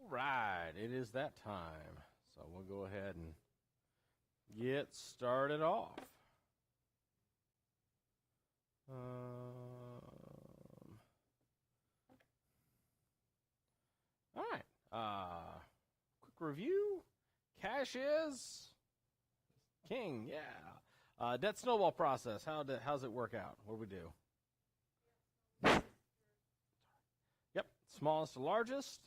right, it is that time. So we'll go ahead and get started off. All right. Quick review. Cash is king. Yeah. Debt snowball process. How's it work out? What do we do? Yep. Smallest to largest.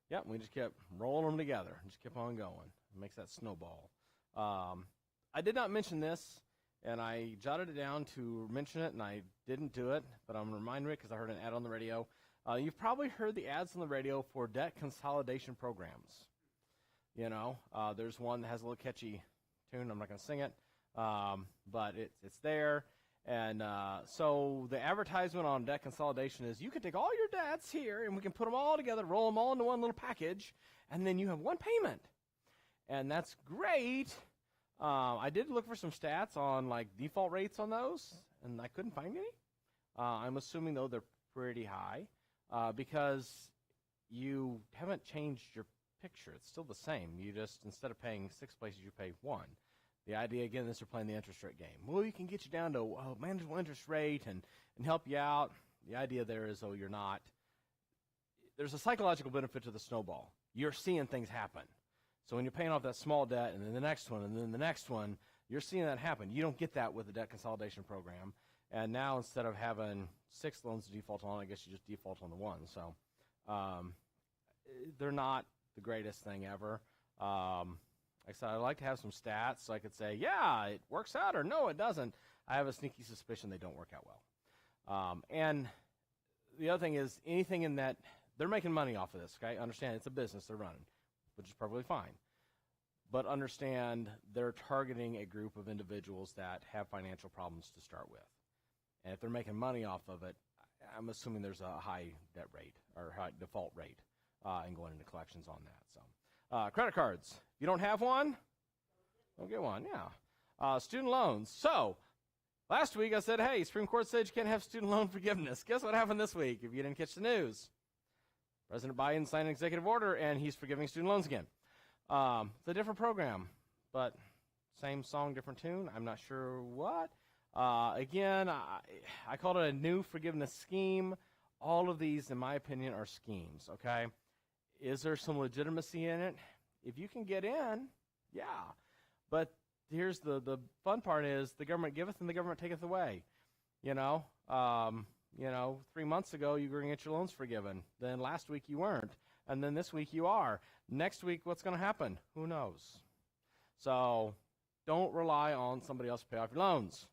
Yep. We just kept rolling them together. Just kept on going. It makes that snowball. I did not mention this, and I jotted it down to mention it, and I didn't do it, but I'm reminding it because I heard an ad on the radio. You've probably heard the ads on the radio for debt consolidation programs. You know, there's one that has a little catchy tune. I'm not going to sing it, but it's there. And so the advertisement on debt consolidation is you can take all your debts here, and we can put them all together, roll them all into one little package, and then you have one payment. And that's great. I did look for some stats on like default rates on those, and I couldn't find any. I'm assuming, though, they're pretty high because you haven't changed your picture. It's still the same. You just, instead of paying 6 places, you pay 1. The idea, again, is they're playing the interest rate game. Well, you can get you down to a manageable interest rate and help you out. The idea there is, you're not. There's a psychological benefit to the snowball. You're seeing things happen. So when you're paying off that small debt and then the next one and then the next one, you're seeing that happen. You don't get that with the debt consolidation program. And now instead of having 6 loans to default on, I guess you just default on the one. So they're not the greatest thing ever. Like I said, I'd like to have some stats so I could say, yeah, it works out, or no, it doesn't. I have a sneaky suspicion they don't work out well. And the other thing is, anything in that, they're making money off of this, okay? Understand, it's a business they're running, which is perfectly fine. But understand, they're targeting a group of individuals that have financial problems to start with. And if they're making money off of it, I'm assuming there's a high debt rate or high default rate and going into collections on that. So, credit cards. If you don't have one, don't get one. Yeah. Student loans. So, last week I said, hey, Supreme Court said you can't have student loan forgiveness. Guess what happened this week if you didn't catch the news? President Biden signed an executive order, and he's forgiving student loans again. It's a different program, but same song, different tune. I'm not sure what. Again, I called it a new forgiveness scheme. All of these, in my opinion, are schemes, okay? Is there some legitimacy in it? If you can get in, yeah. But here's the fun part is the government giveth and the government taketh away. 3 months ago you were going to get your loans forgiven. Then last week you weren't. And then this week you are. Next week, what's going to happen? Who knows? So don't rely on somebody else to pay off your loans.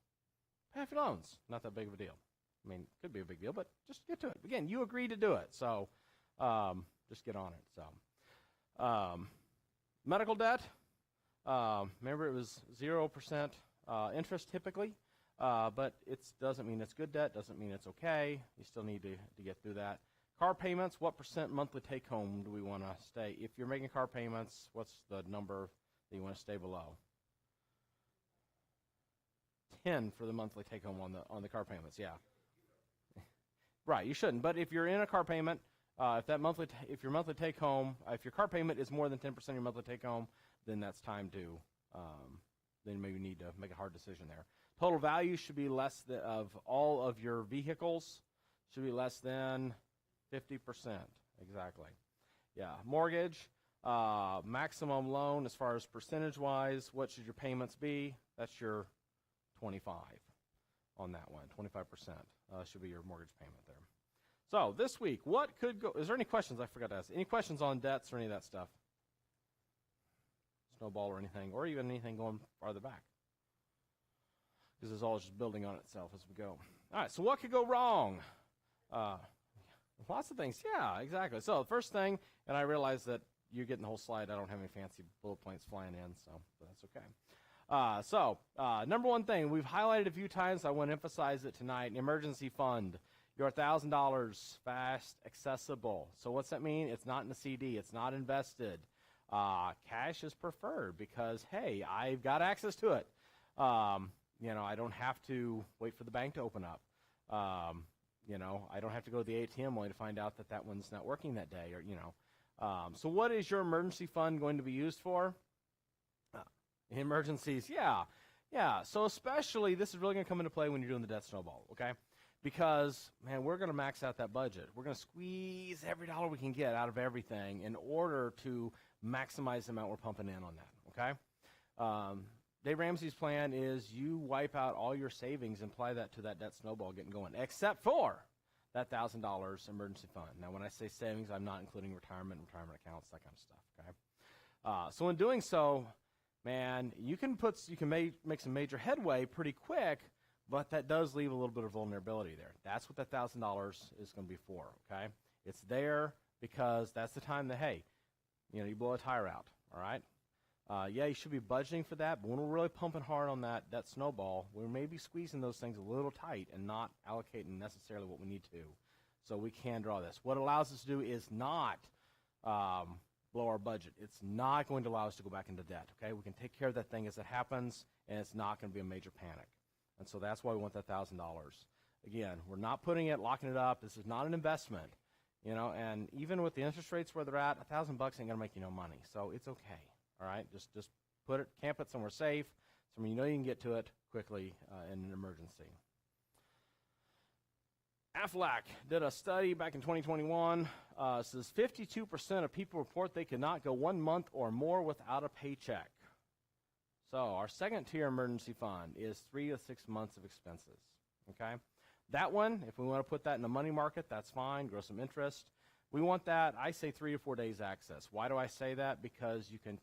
Pay off your loans. Not that big of a deal. I mean, it could be a big deal, but just get to it. Again, you agreed to do it, so just get on it. So, medical debt. Remember, it was 0% interest typically, but it doesn't mean it's good debt. Doesn't mean it's okay. You still need to get through that. Car payments. What percent monthly take home do we want to stay? If you're making car payments, what's the number that you want to stay below? 10 for the monthly take home on the car payments. Yeah. Right, you shouldn't. But if you're in a car payment, if your monthly take home, if your car payment is more than 10% of your monthly take home, then that's time to, then maybe you need to make a hard decision there. Total value should be less of all of your vehicles, should be less than 50%. Exactly. Yeah. Mortgage, maximum loan as far as percentage-wise, what should your payments be? That's your 25 on that one. 25% should be your mortgage payment there. So this week, what could go? Is there any questions I forgot to ask? Any questions on debts or any of that stuff? Snowball or anything, or even anything going farther back? Because it's all just building on itself as we go. All right, so what could go wrong? Lots of things. Yeah, exactly. So the first thing, and I realize that you're getting the whole slide. I don't have any fancy bullet points flying in, so but that's okay. Number one thing, we've highlighted a few times. I want to emphasize it tonight. An emergency fund. Your $1,000 fast accessible. So what's that mean? It's not in a CD. It's not invested. Cash is preferred because, hey, I've got access to it. I don't have to wait for the bank to open up. I don't have to go to the ATM only to find out that one's not working that day. So what is your emergency fund going to be used for? Emergencies, yeah. So especially, this is really going to come into play when you're doing the debt snowball, okay? Because, man, we're going to max out that budget. We're going to squeeze every dollar we can get out of everything in order to maximize the amount we're pumping in on that, okay? Dave Ramsey's plan is you wipe out all your savings and apply that to that debt snowball getting going, except for that $1,000 emergency fund. Now, when I say savings, I'm not including retirement accounts, that kind of stuff, okay? So in doing so, man, you can make some major headway pretty quick, but that does leave a little bit of vulnerability there. That's what that $1,000 is going to be for, okay? It's there because that's the time that, hey, you blow a tire out, all right? Yeah, you should be budgeting for that, but when we're really pumping hard on that snowball, we're maybe squeezing those things a little tight and not allocating necessarily what we need to. So we can draw this. What it allows us to do is not blow our budget. It's not going to allow us to go back into debt, okay? We can take care of that thing as it happens, and it's not going to be a major panic. And so that's why we want that $1,000. Again, we're not locking it up. This is not an investment, and even with the interest rates where they're at, $1,000 ain't going to make you no money. So it's okay. All right, just camp it somewhere safe, somewhere you can get to it quickly in an emergency. Aflac did a study back in 2021. Says 52% of people report they could not go 1 month or more without a paycheck. So our second tier emergency fund is 3 to 6 months of expenses. Okay, that one, if we want to put that in the money market, that's fine. Grow some interest. We want that, I say 3 to 4 days access. Why do I say that? Because you can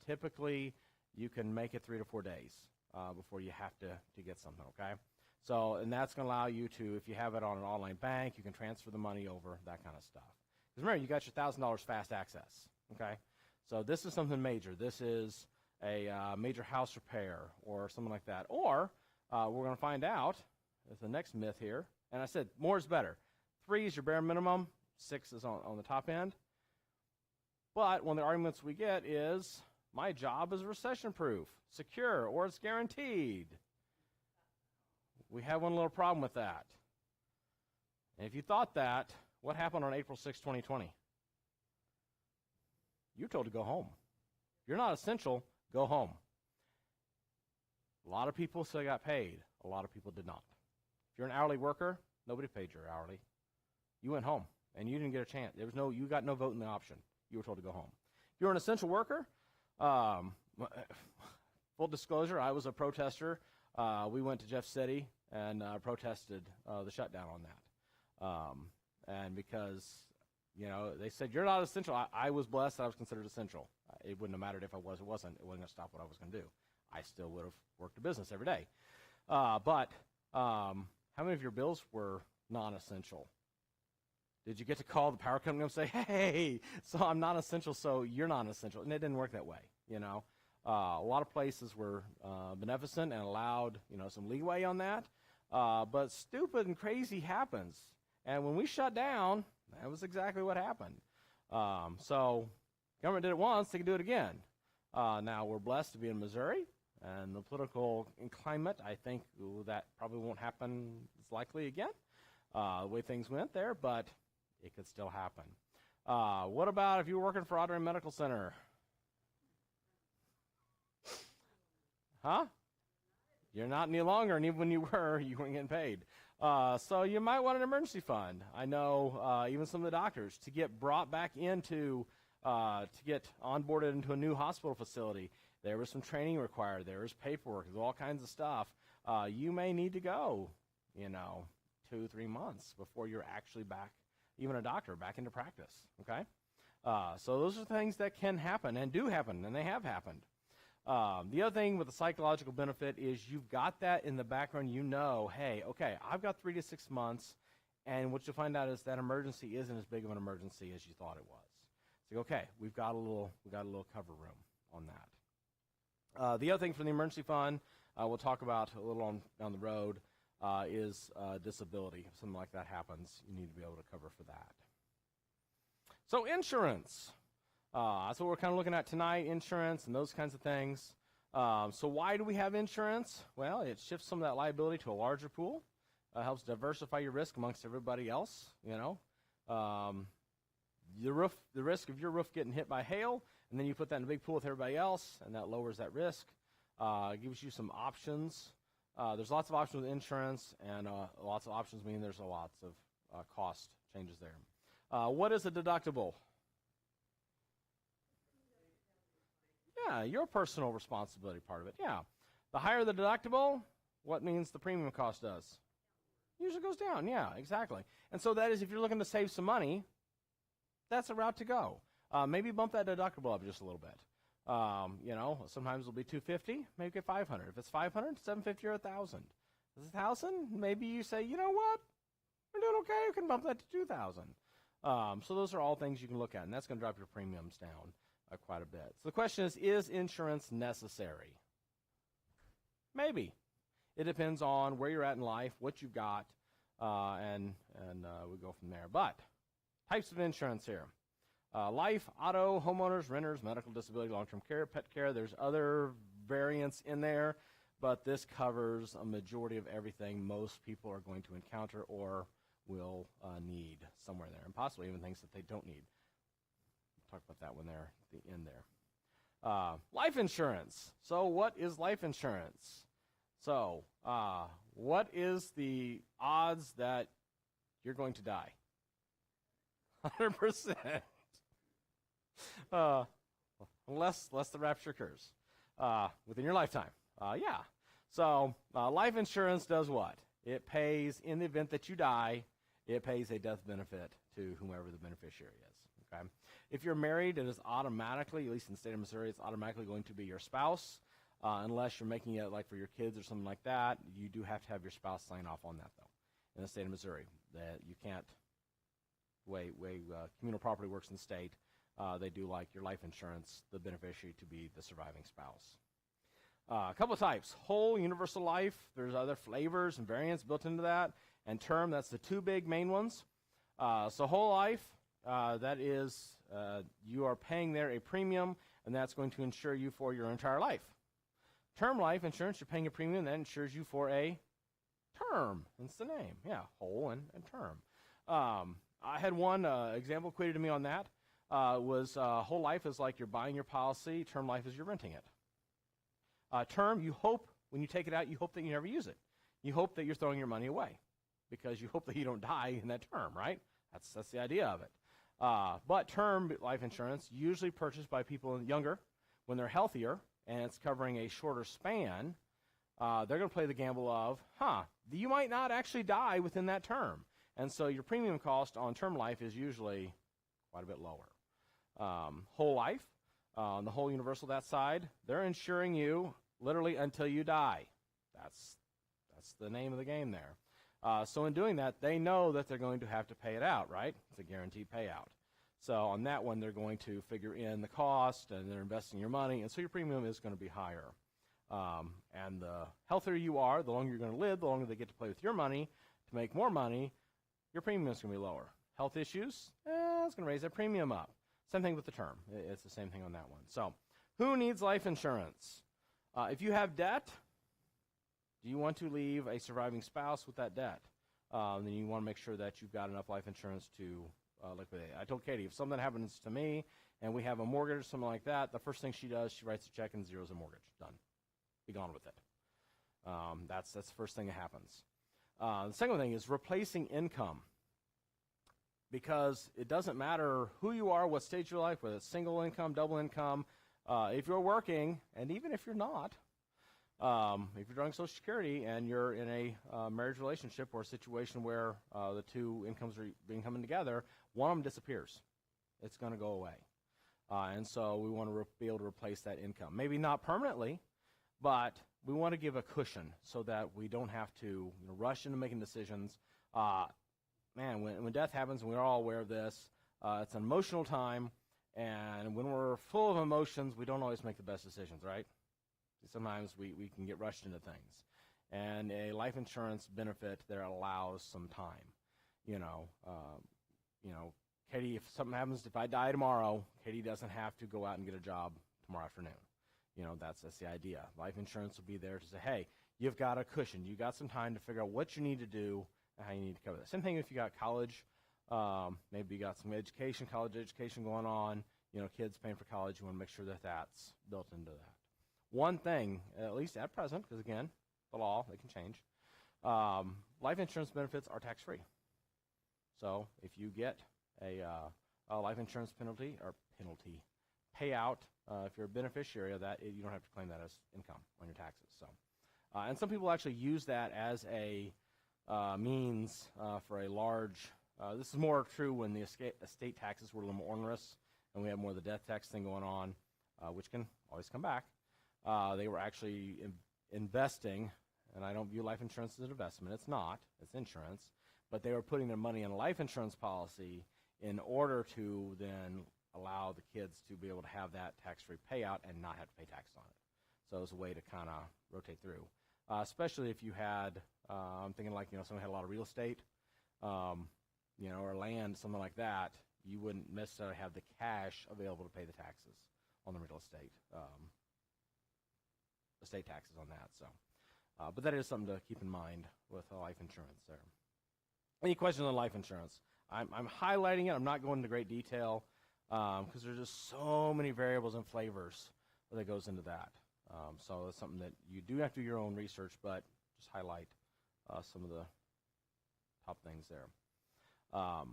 make it 3 to 4 days before you have to get something, okay? So, and that's going to allow you to, if you have it on an online bank, you can transfer the money over, that kind of stuff. Because remember, you got your $1,000 fast access, okay? So this is something major. This is a major house repair or something like that. Or we're going to find out, there's the next myth here, and I said more is better. 3 is your bare minimum. 6 is on the top end. But one of the arguments we get is, my job is recession-proof, secure, or it's guaranteed. We have one little problem with that. And if you thought that, what happened on April 6, 2020? You're told to go home. If you're not essential, go home. A lot of people still got paid. A lot of people did not. If you're an hourly worker, nobody paid your hourly. You went home. And you didn't get a chance. You got no vote in the option. You were told to go home. If you're an essential worker, full disclosure, I was a protester. We went to Jeff City and protested the shutdown on that. And because, they said, you're not essential. I was blessed that I was considered essential. It wouldn't have mattered if I was or wasn't. It wasn't going to stop what I was going to do. I still would have worked a business every day. But how many of your bills were non-essential? Did you get to call the power company and say, hey, so I'm not essential, so you're not essential? And it didn't work that way, A lot of places were beneficent and allowed, some leeway on that. But stupid and crazy happens. And when we shut down, that was exactly what happened. So government did it once, they can do it again. Now, we're blessed to be in Missouri, and the political climate, I think that probably won't happen as likely again, the way things went there, but it could still happen. What about if you're working for Audrain Medical Center? Huh? You're not any longer, and even when you weren't getting paid. So you might want an emergency fund. I know even some of the doctors, to get brought back into, to get onboarded into a new hospital facility, there was some training required. There was paperwork. There's all kinds of stuff. You may need to go, 2-3 months before you're actually back, even a doctor, back into practice, okay? So those are things that can happen and do happen, and they have happened. The other thing with the psychological benefit is you've got that in the background. Hey, okay, I've got 3 to 6 months, and what you'll find out is that emergency isn't as big of an emergency as you thought it was. So, okay, we've got a little cover room on that. The other thing for the emergency fund, we'll talk about a little on down the road, is disability. If something like that happens, you need to be able to cover for that. So insurance. That's what we're kind of looking at tonight, insurance and those kinds of things. So why do we have insurance? Well, it shifts some of that liability to a larger pool. Helps diversify your risk amongst everybody else, the risk of your roof getting hit by hail, and then you put that in a big pool with everybody else, and that lowers that risk. Gives you some options. There's lots of options with insurance, and lots of options mean there's lots of cost changes there. What is a deductible? Yeah, your personal responsibility part of it. Yeah. The higher the deductible, what means the premium cost does? Usually goes down. Yeah, exactly. And so that is, if you're looking to save some money, that's a route to go. Maybe bump that deductible up just a little bit. Sometimes it'll be $250, maybe get $500. If it's $500, $750 or $1,000. If it's $1,000, maybe you say, you know what, we're doing okay. We can bump that to $2,000. So those are all things you can look at, and that's going to drop your premiums down quite a bit. So the question is insurance necessary? Maybe. It depends on where you're at in life, what you've got, and we go from there. But types of insurance here. Life, auto, homeowners, renters, medical, disability, long-term care, pet care. There's other variants in there, but this covers a majority of everything most people are going to encounter or will need somewhere there, and possibly even things that they don't need. We'll talk about that when they're at the end there. Life insurance. So what is life insurance? So what is the odds that you're going to die? 100%. Unless the rapture occurs within your lifetime. Yeah. So life insurance does what? It pays, in the event that you die, it pays a death benefit to whomever the beneficiary is. Okay. If you're married, it is automatically, at least in the state of Missouri, it's automatically going to be your spouse. Unless you're making it like for your kids or something like that, you do have to have your spouse sign off on that, though, in the state of Missouri. That you can't, way communal property works in the state, they do like your life insurance, the beneficiary to be the surviving spouse. A couple of types. Whole, universal life. There's other flavors and variants built into that. And term, that's the two big main ones. So whole life, that is, you are paying there a premium, and that's going to insure you for your entire life. Term life insurance, you're paying a premium, that insures you for a term. That's the name. Yeah, whole and term. I had one example quoted to me on that. Was whole life is like you're buying your policy. Term life is you're renting it. Term, you hope, when you take it out, you hope that you never use it. You hope that you're throwing your money away because you hope that you don't die in that term, right? That's the idea of it. But term life insurance, usually purchased by people younger when they're healthier, and it's covering a shorter span, they're going to play the gamble of, you might not actually die within that term. And so your premium cost on term life is usually quite a bit lower. Whole life, on the whole universal that side, they're insuring you literally until you die. That's the name of the game there. So in doing that, they know that they're going to have to pay it out, right? It's a guaranteed payout. So on that one, they're going to figure in the cost, and they're investing your money, and so your premium is going to be higher. And the healthier you are, the longer you're going to live, the longer they get to play with your money to make more money, your premium is going to be lower. Health issues, it's going to raise that premium up. Same thing with the term. It's the same thing on that one. So who needs life insurance? If you have debt, do you want to leave a surviving spouse with that debt? Then you want to make sure that you've got enough life insurance to liquidate. I told Katie, if something happens to me and we have a mortgage or something like that, the first thing she does, she writes a check and zeroes the mortgage. Done. Be gone with it. That's the first thing that happens. The second thing is replacing income. Because it doesn't matter who you are, what stage of your life, whether it's single income, double income, if you're working, and even if you're not, if you're drawing Social Security and you're in a marriage relationship or a situation where the two incomes are coming together, one of them disappears. It's going to go away. And so we want to be able to replace that income. Maybe not permanently, but we want to give a cushion so that we don't have to rush into making decisions. When death happens, and we're all aware of this, it's an emotional time, and when we're full of emotions, we don't always make the best decisions, right? Sometimes we can get rushed into things. And a life insurance benefit there allows some time. Katie, if something happens, if I die tomorrow, Katie doesn't have to go out and get a job tomorrow afternoon. That's the idea. Life insurance will be there to say, hey, you've got a cushion. You've got some time to figure out what you need to do and how you need to cover that. Same thing if you got college Maybe you got some education, college education going on. Kids paying for college. You want to make sure that that's built into that. One thing, at least at present, because again, the law, they can change. Life insurance benefits are tax-free. So if you get a life insurance penalty payout, if you're a beneficiary of that, you don't have to claim that as income on your taxes. So, and some people actually use that as a means for a large. This is more true when the estate taxes were a little more onerous, and we have more of the death tax thing going on, which can always come back. They were actually investing, and I don't view life insurance as an investment. It's not. It's insurance. But they were putting their money in a life insurance policy in order to then allow the kids to be able to have that tax-free payout and not have to pay tax on it. So it was a way to kind of rotate through, especially if you had, I'm thinking like, someone had a lot of real estate, or land, something like that. You wouldn't necessarily have the cash available to pay the taxes on the real estate, estate taxes on that. So, but that is something to keep in mind with life insurance there. Any questions on life insurance? I'm highlighting it. I'm not going into great detail because there's just so many variables and flavors that goes into that. So it's something that you do have to do your own research, but just highlight some of the top things there. I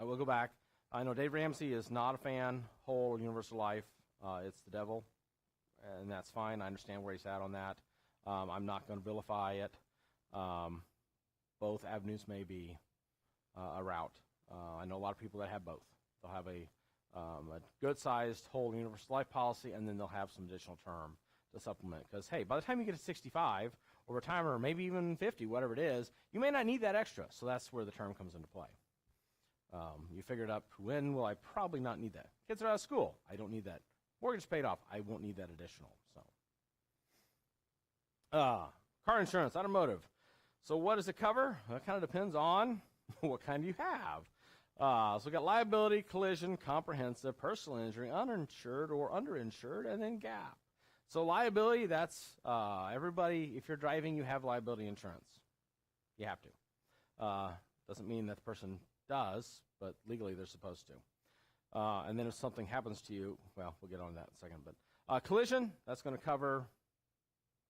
will go back. I know Dave Ramsey is not a fan, whole universal life. It's the devil, and that's fine. I understand where he's at on that. I'm not going to vilify it. Both avenues may be a route. I know a lot of people that have both. They'll have a good-sized whole universal life policy, and then they'll have some additional term to supplement. Because, hey, by the time you get to 65 or retirement, or maybe even 50, whatever it is, you may not need that extra. So that's where the term comes into play. You figured out, when will I probably not need that? Kids are out of school. I don't need that. Mortgage paid off. I won't need that additional. So, car insurance, automotive. So what does it cover? Well, it kind of depends on what kind you have. So we got liability, collision, comprehensive, personal injury, uninsured or underinsured, and then gap. So liability, that's everybody. If you're driving, you have liability insurance. You have to. Doesn't mean that the person does, but legally they're supposed to. And then if something happens to you, well, we'll get on that in a second. But collision, that's going to cover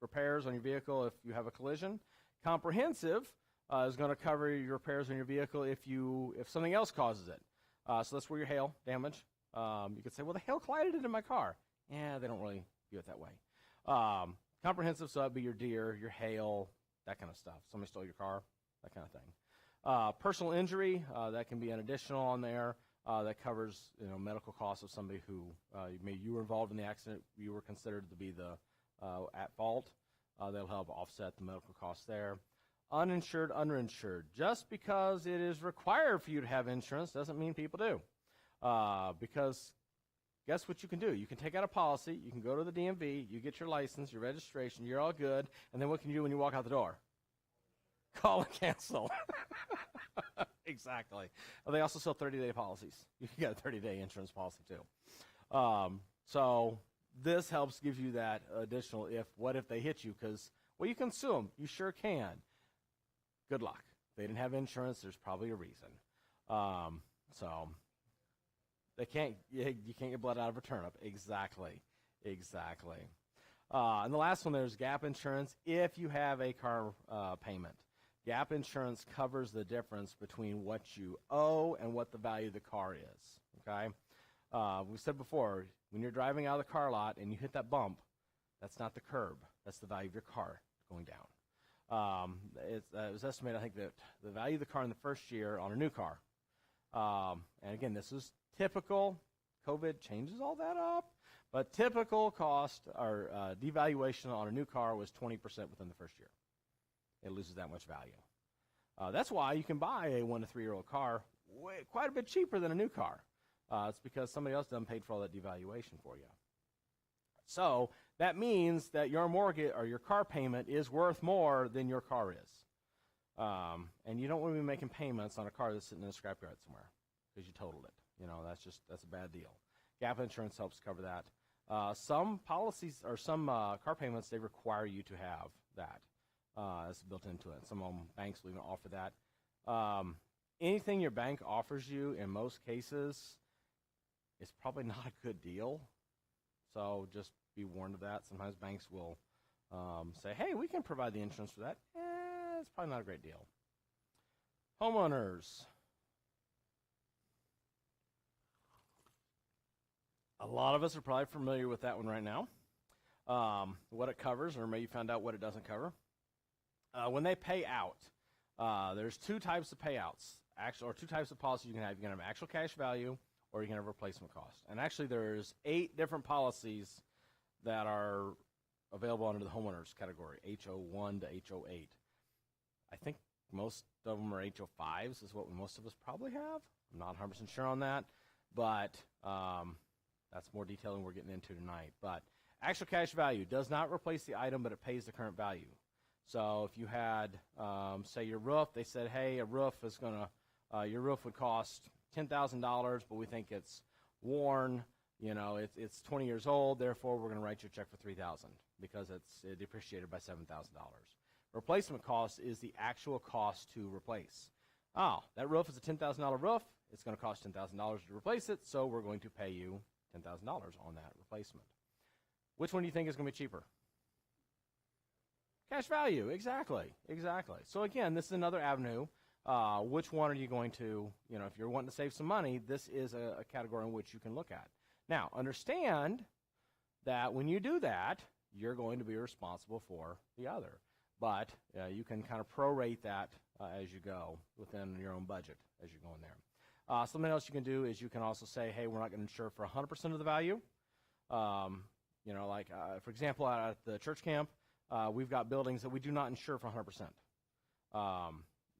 repairs on your vehicle if you have a collision. Comprehensive is going to cover your repairs on your vehicle if something else causes it. So that's where your hail damage. You could say, well, the hail collided into my car. Yeah, they don't really view it that way. Comprehensive, so that'd be your deer, your hail, that kind of stuff. Somebody stole your car, that kind of thing. Personal injury, that can be an additional on there. That covers medical costs of somebody who maybe you were involved in the accident, you were considered to be the at fault. They'll help offset the medical costs there. Uninsured, underinsured. Just because it is required for you to have insurance doesn't mean people do. Because guess what you can do? You can take out a policy, you can go to the DMV, you get your license, your registration, you're all good, and then what can you do when you walk out the door? Call and cancel. Exactly. Well, they also sell 30-day policies. You can get a 30-day insurance policy too. So this helps give you that additional what if they hit you? Because, well, you can sue them. You sure can. Good luck. They didn't have insurance. There's probably a reason. So you can't get blood out of a turnip. Exactly. And the last one, there's gap insurance if you have a car payment. Gap insurance covers the difference between what you owe and what the value of the car is. Okay? We said before, when you're driving out of the car lot and you hit that bump, that's not the curb. That's the value of your car going down. It was estimated, I think, that the value of the car in the first year on a new car, and again, this is typical. COVID changes all that up, but typical cost or devaluation on a new car was 20% within the first year. It loses that much value. That's why you can buy a 1 to 3 year old car quite a bit cheaper than a new car. It's because somebody else done paid for all that devaluation for you. So that means that your mortgage or your car payment is worth more than your car is. And you don't want to be making payments on a car that's sitting in a scrapyard somewhere because you totaled it. That's a bad deal. Gap insurance helps cover that. Some policies or some car payments, they require you to have that. It's built into it. Some banks will even offer that. anything your bank offers you in most cases is probably not a good deal. So just be warned of that. Sometimes banks will say, hey, we can provide the insurance for that. It's probably not a great deal. Homeowners. A lot of us are probably familiar with that one right now. What it covers, or maybe you found out what it doesn't cover. When they pay out, there's two types of payouts, or two types of policies you can have. You can have actual cash value, or you can have replacement cost. And actually, there's 8 different policies that are available under the homeowners category, HO1 to HO8. I think most of them are HO5s is what most of us probably have. I'm not 100% sure on that, but that's more detail than we're getting into tonight. But actual cash value does not replace the item, but it pays the current value. So if you had, say, your roof, they said, hey, a roof is going to, your roof would cost $10,000, but we think it's worn, it's 20 years old, therefore we're going to write you a check for $3,000 because it's depreciated by $7,000. Replacement cost is the actual cost to replace. Oh, that roof is a $10,000 roof. It's going to cost $10,000 to replace it, so we're going to pay you $10,000 on that replacement. Which one do you think is going to be cheaper? Cash value, exactly. So again, this is another avenue. Which one are you going to, if you're wanting to save some money, this is a category in which you can look at. Now, understand that when you do that, you're going to be responsible for the other. But you can kind of prorate that as you go within your own budget as you go in there. Something else you can do is you can also say, hey, we're not going to insure for 100% of the value. For example, at the church camp, we've got buildings that we do not insure for 100%.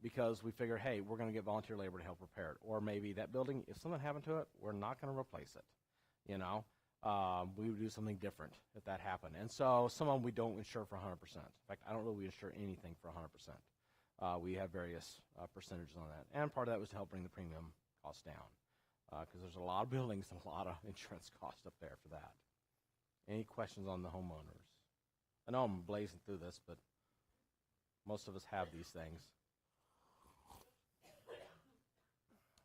Because we figure, hey, we're going to get volunteer labor to help repair it. Or maybe that building, if something happened to it, we're not going to replace it. We would do something different if that happened. And so some of them we don't insure for 100%. In fact, I don't really insure anything for 100%. We have various percentages on that. And part of that was to help bring the premium costs down. Because there's a lot of buildings and a lot of insurance costs up there for that. Any questions on the homeowners? I know I'm blazing through this, but most of us have these things.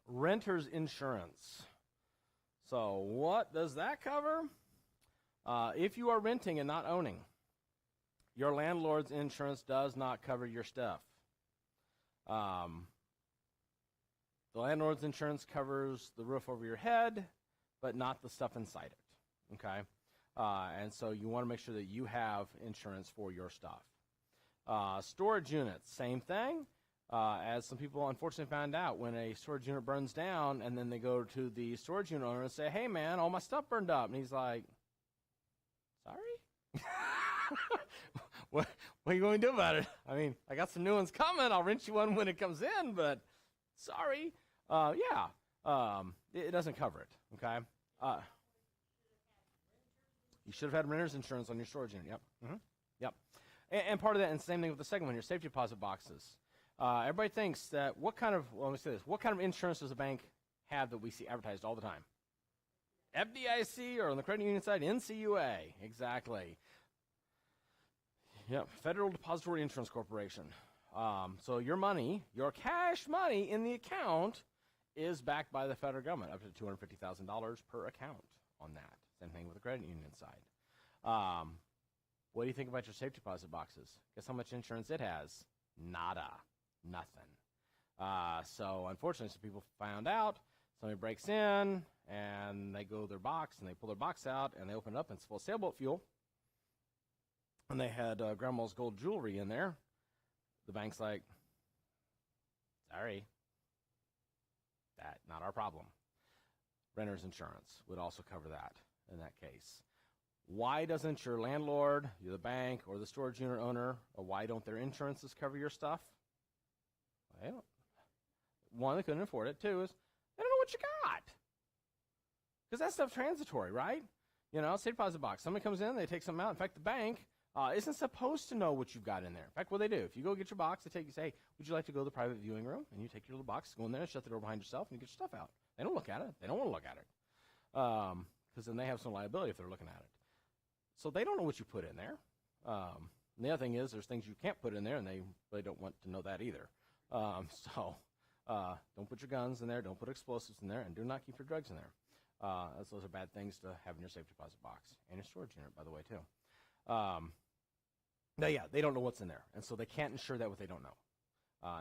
Renter's insurance. So what does that cover? If you are renting and not owning, your landlord's insurance does not cover your stuff. The landlord's insurance covers the roof over your head, but not the stuff inside it. Okay? And so you want to make sure that you have insurance for your stuff. Storage units, same thing. As some people unfortunately found out, when a storage unit burns down and then they go to the storage unit owner and say, hey, man, all my stuff burned up. And he's like, sorry? What are you going to do about it? I mean, I got some new ones coming. I'll rent you one when it comes in, but sorry. It doesn't cover it, okay? You should have had renter's insurance on your storage unit. Yep. Mm-hmm. Yep. And part of that, and same thing with the second one, your safety deposit boxes. Everybody thinks that what kind of insurance does a bank have that we see advertised all the time? FDIC, or on the credit union side, NCUA. Exactly. Yep, Federal Depository Insurance Corporation. So your money, your cash money in the account is backed by the federal government, up to $250,000 per account on that. Same thing with the credit union side. What do you think about your safety deposit boxes? Guess how much insurance it has? Nada. Nothing. So unfortunately, some people found out, somebody breaks in, and they go to their box, and they pull their box out, and they open it up, and it's full of sailboat fuel. And they had grandma's gold jewelry in there. The bank's like, sorry, that not our problem. Renter's insurance would also cover that in that case. Why doesn't your landlord, the bank, or the storage unit owner, or why don't their insurances cover your stuff? One, they couldn't afford it. Two is they don't know what you got. Because that stuff's transitory, right? Safe deposit box. Somebody comes in, they take something out. In fact, the bank isn't supposed to know what you've got in there. In fact, what they do, if you go get your box, they say, hey, would you like to go to the private viewing room? And you take your little box, go in there, shut the door behind yourself, and you get your stuff out. They don't look at it. They don't want to look at it. Because then they have some liability if they're looking at it. So they don't know what you put in there. And the other thing is there's things you can't put in there, and they really don't want to know that either. Don't put your guns in there. Don't put explosives in there. And do not keep your drugs in there. As those are bad things to have in your safe deposit box and your storage unit, by the way, too. Now, yeah, they don't know what's in there, and so they can't insure that what they don't know.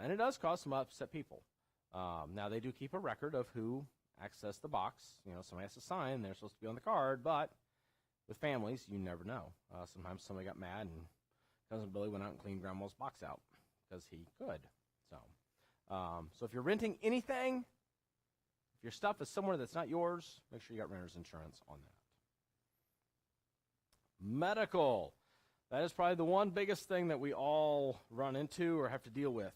And it does cause some upset people. Now, they do keep a record of who accessed the box. You know, somebody has to sign. They're supposed to be on the card, but with families, you never know. Sometimes somebody got mad, and Cousin Billy went out and cleaned Grandma's box out because he could. So if you're renting anything, if your stuff is somewhere that's not yours, make sure you got renter's insurance on that. Medical. That is probably the one biggest thing that we all run into or have to deal with.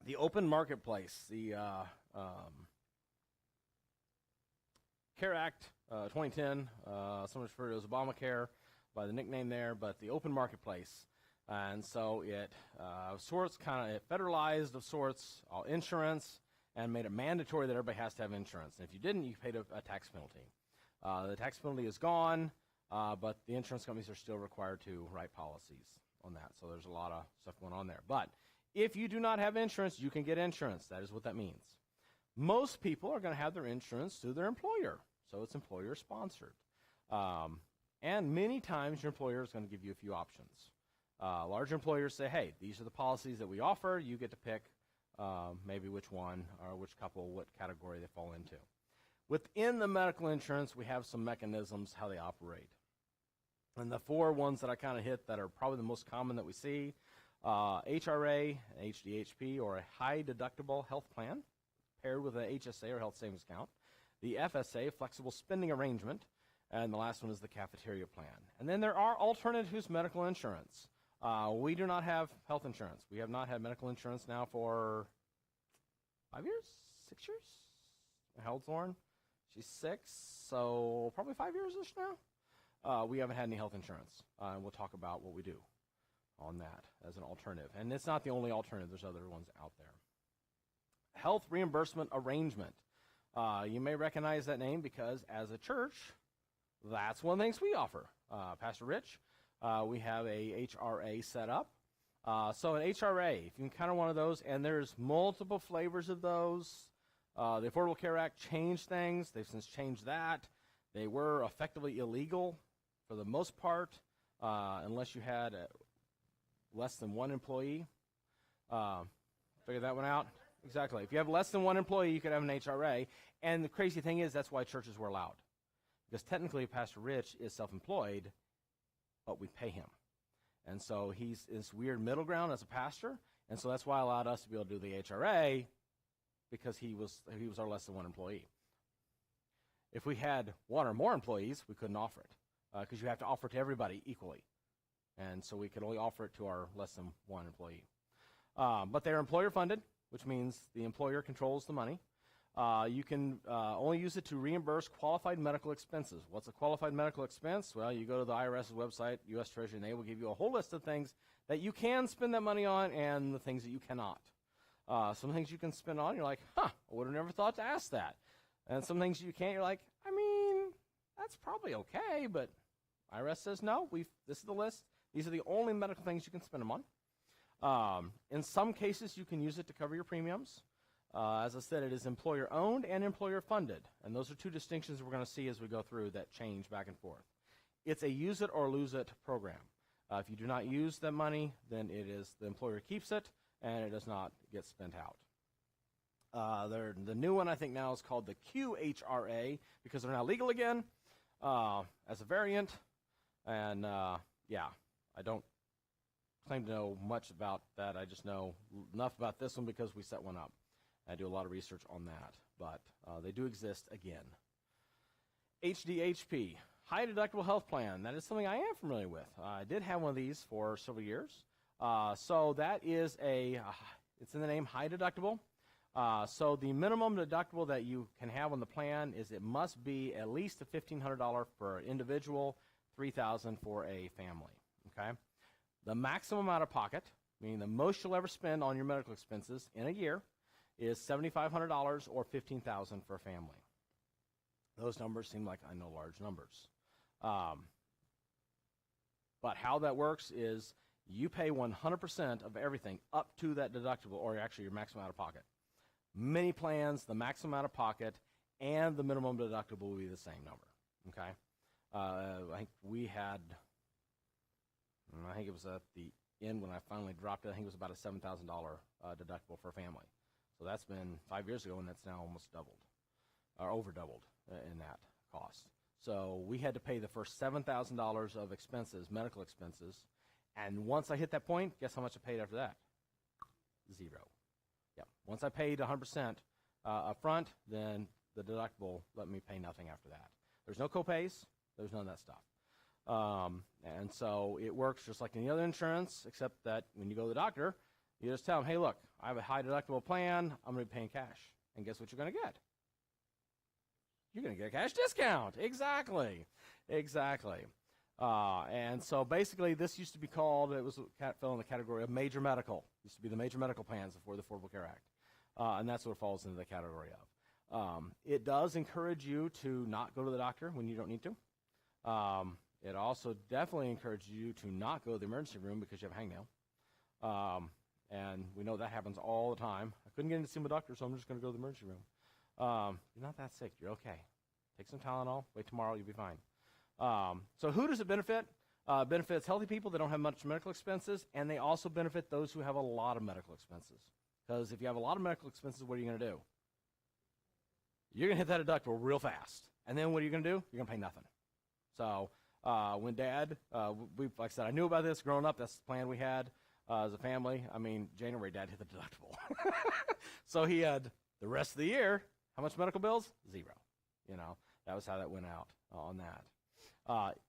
The open marketplace, the CARE Act 2010, some refer to it as Obamacare by the nickname there, but the open marketplace. And so it federalized of sorts all insurance and made it mandatory that everybody has to have insurance. And if you didn't, you paid a tax penalty. The tax penalty is gone, but the insurance companies are still required to write policies on that. So there's a lot of stuff going on there. But if you do not have insurance, you can get insurance. That is what that means. Most people are going to have their insurance through their employer, so it's employer-sponsored. And many times your employer is going to give you a few options. Larger employers say, hey, these are the policies that we offer. You get to pick maybe which one or which couple, what category they fall into. Within the medical insurance, we have some mechanisms how they operate. And the four ones that I kind of hit that are probably the most common that we see, HRA, HDHP, or a high deductible health plan paired with an HSA or health savings account, the FSA, flexible spending arrangement, and the last one is the cafeteria plan. And then there are alternatives medical insurance. We do not have health insurance. We have not had medical insurance now for 5 years? 6 years? How old's Lauren? She's 6, so probably 5 years-ish now. We haven't had any health insurance, and we'll talk about what we do on that as an alternative. And it's not the only alternative. There's other ones out there. Health reimbursement arrangement. You may recognize that name because as a church, that's one of the things we offer. Pastor Rich, we have a HRA set up. So an HRA, if you encounter one of those, and there's multiple flavors of those. The Affordable Care Act changed things. They've since changed that. They were effectively illegal for the most part, unless you had less than one employee. Figure that one out? Exactly. If you have less than one employee, you could have an HRA. And the crazy thing is that's why churches were allowed. Because technically Pastor Rich is self-employed, but we pay him. And so he's this weird middle ground as a pastor, and so that's why it allowed us to be able to do the HRA, because he was our less than one employee. If we had one or more employees, we couldn't offer it, because you have to offer it to everybody equally. And so we could only offer it to our less than one employee. But they're employer-funded, which means the employer controls the money. You can only use it to reimburse qualified medical expenses. What's a qualified medical expense? Well, you go to the IRS's website, U.S. Treasury, and they will give you a whole list of things that you can spend that money on and the things that you cannot. Some things you can spend on, you're like, I would have never thought to ask that. And some things you can't, you're like, I mean, that's probably okay, but IRS says no, this is the list. These are the only medical things you can spend them on. In some cases, you can use it to cover your premiums. As I said, it is employer-owned and employer-funded, and those are two distinctions we're going to see as we go through that change back and forth. It's a use-it-or-lose-it program. If you do not use that money, then it is the employer keeps it, and it does not get spent out. The new one I think now is called the QHRA because they're now legal again as a variant, and I don't claim to know much about that. I just know enough about this one because we set one up. I do a lot of research on that, but they do exist again. HDHP, high deductible health plan. That is something I am familiar with. I did have one of these for several years. So that is it's in the name, high deductible. So the minimum deductible that you can have on the plan is it must be at least $1,500 for an individual, $3,000 for a family. Okay. The maximum out of pocket, meaning the most you'll ever spend on your medical expenses in a year, is $7,500 or $15,000 for a family. Those numbers seem like I know large numbers. But how that works is you pay 100% of everything up to that deductible, or actually your maximum out of pocket. Many plans, the maximum out of pocket and the minimum deductible will be the same number. Okay, I think we had, I think it was at the end when I finally dropped it, I think it was about a $7,000 deductible for a family. So that's been 5 years ago, and that's now almost doubled, or over doubled in that cost. So we had to pay the first $7,000 of expenses, medical expenses, and once I hit that point, guess how much I paid after that? Zero. Yeah. Once I paid 100% up front, then the deductible let me pay nothing after that. There's no copays. There's none of that stuff. And so it works just like any other insurance, except that when you go to the doctor, you just tell them, hey, look, I have a high deductible plan. I'm going to be paying cash. And guess what you're going to get? You're going to get a cash discount. Exactly. And so basically this used to be called, it fell in the category of major medical. It used to be the major medical plans before the Affordable Care Act. And that's what it falls into the category of. It does encourage you to not go to the doctor when you don't need to. It also definitely encourages you to not go to the emergency room because you have a hangnail. And we know that happens all the time. I couldn't get in to see my doctor, so I'm just going to go to the emergency room. You're not that sick. You're okay. Take some Tylenol. Wait tomorrow. You'll be fine. So who does it benefit? Benefits healthy people that don't have much medical expenses, and they also benefit those who have a lot of medical expenses. Because if you have a lot of medical expenses, what are you going to do? You're going to hit that deductible real fast. And then what are you going to do? You're going to pay nothing. So when Dad, like I said, I knew about this growing up. That's the plan we had as a family. I mean, January, Dad hit the deductible. So he had the rest of the year, how much medical bills? Zero. That was how that went out on that.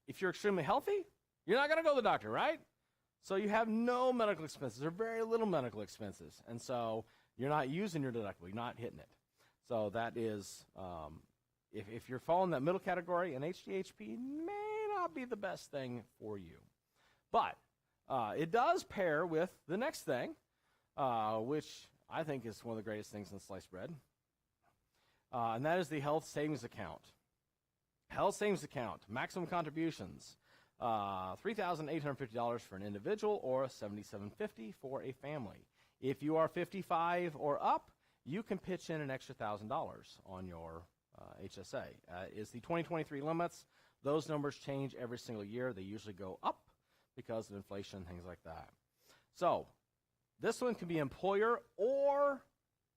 If you're extremely healthy, you're not going to go to the doctor, right? So you have no medical expenses or very little medical expenses. And so you're not using your deductible. You're not hitting it. So that is, if you're falling in that middle category, an HDHP may not be the best thing for you. But it does pair with the next thing, which I think is one of the greatest things in sliced bread. And that is the health savings account. Health savings account, maximum contributions, $3,850 for an individual or $7,750 for a family. If you are 55 or up, you can pitch in an extra $1,000 on your HSA. Is the 2023 limits. Those numbers change every single year. They usually go up because of inflation, things like that. So this one can be employer or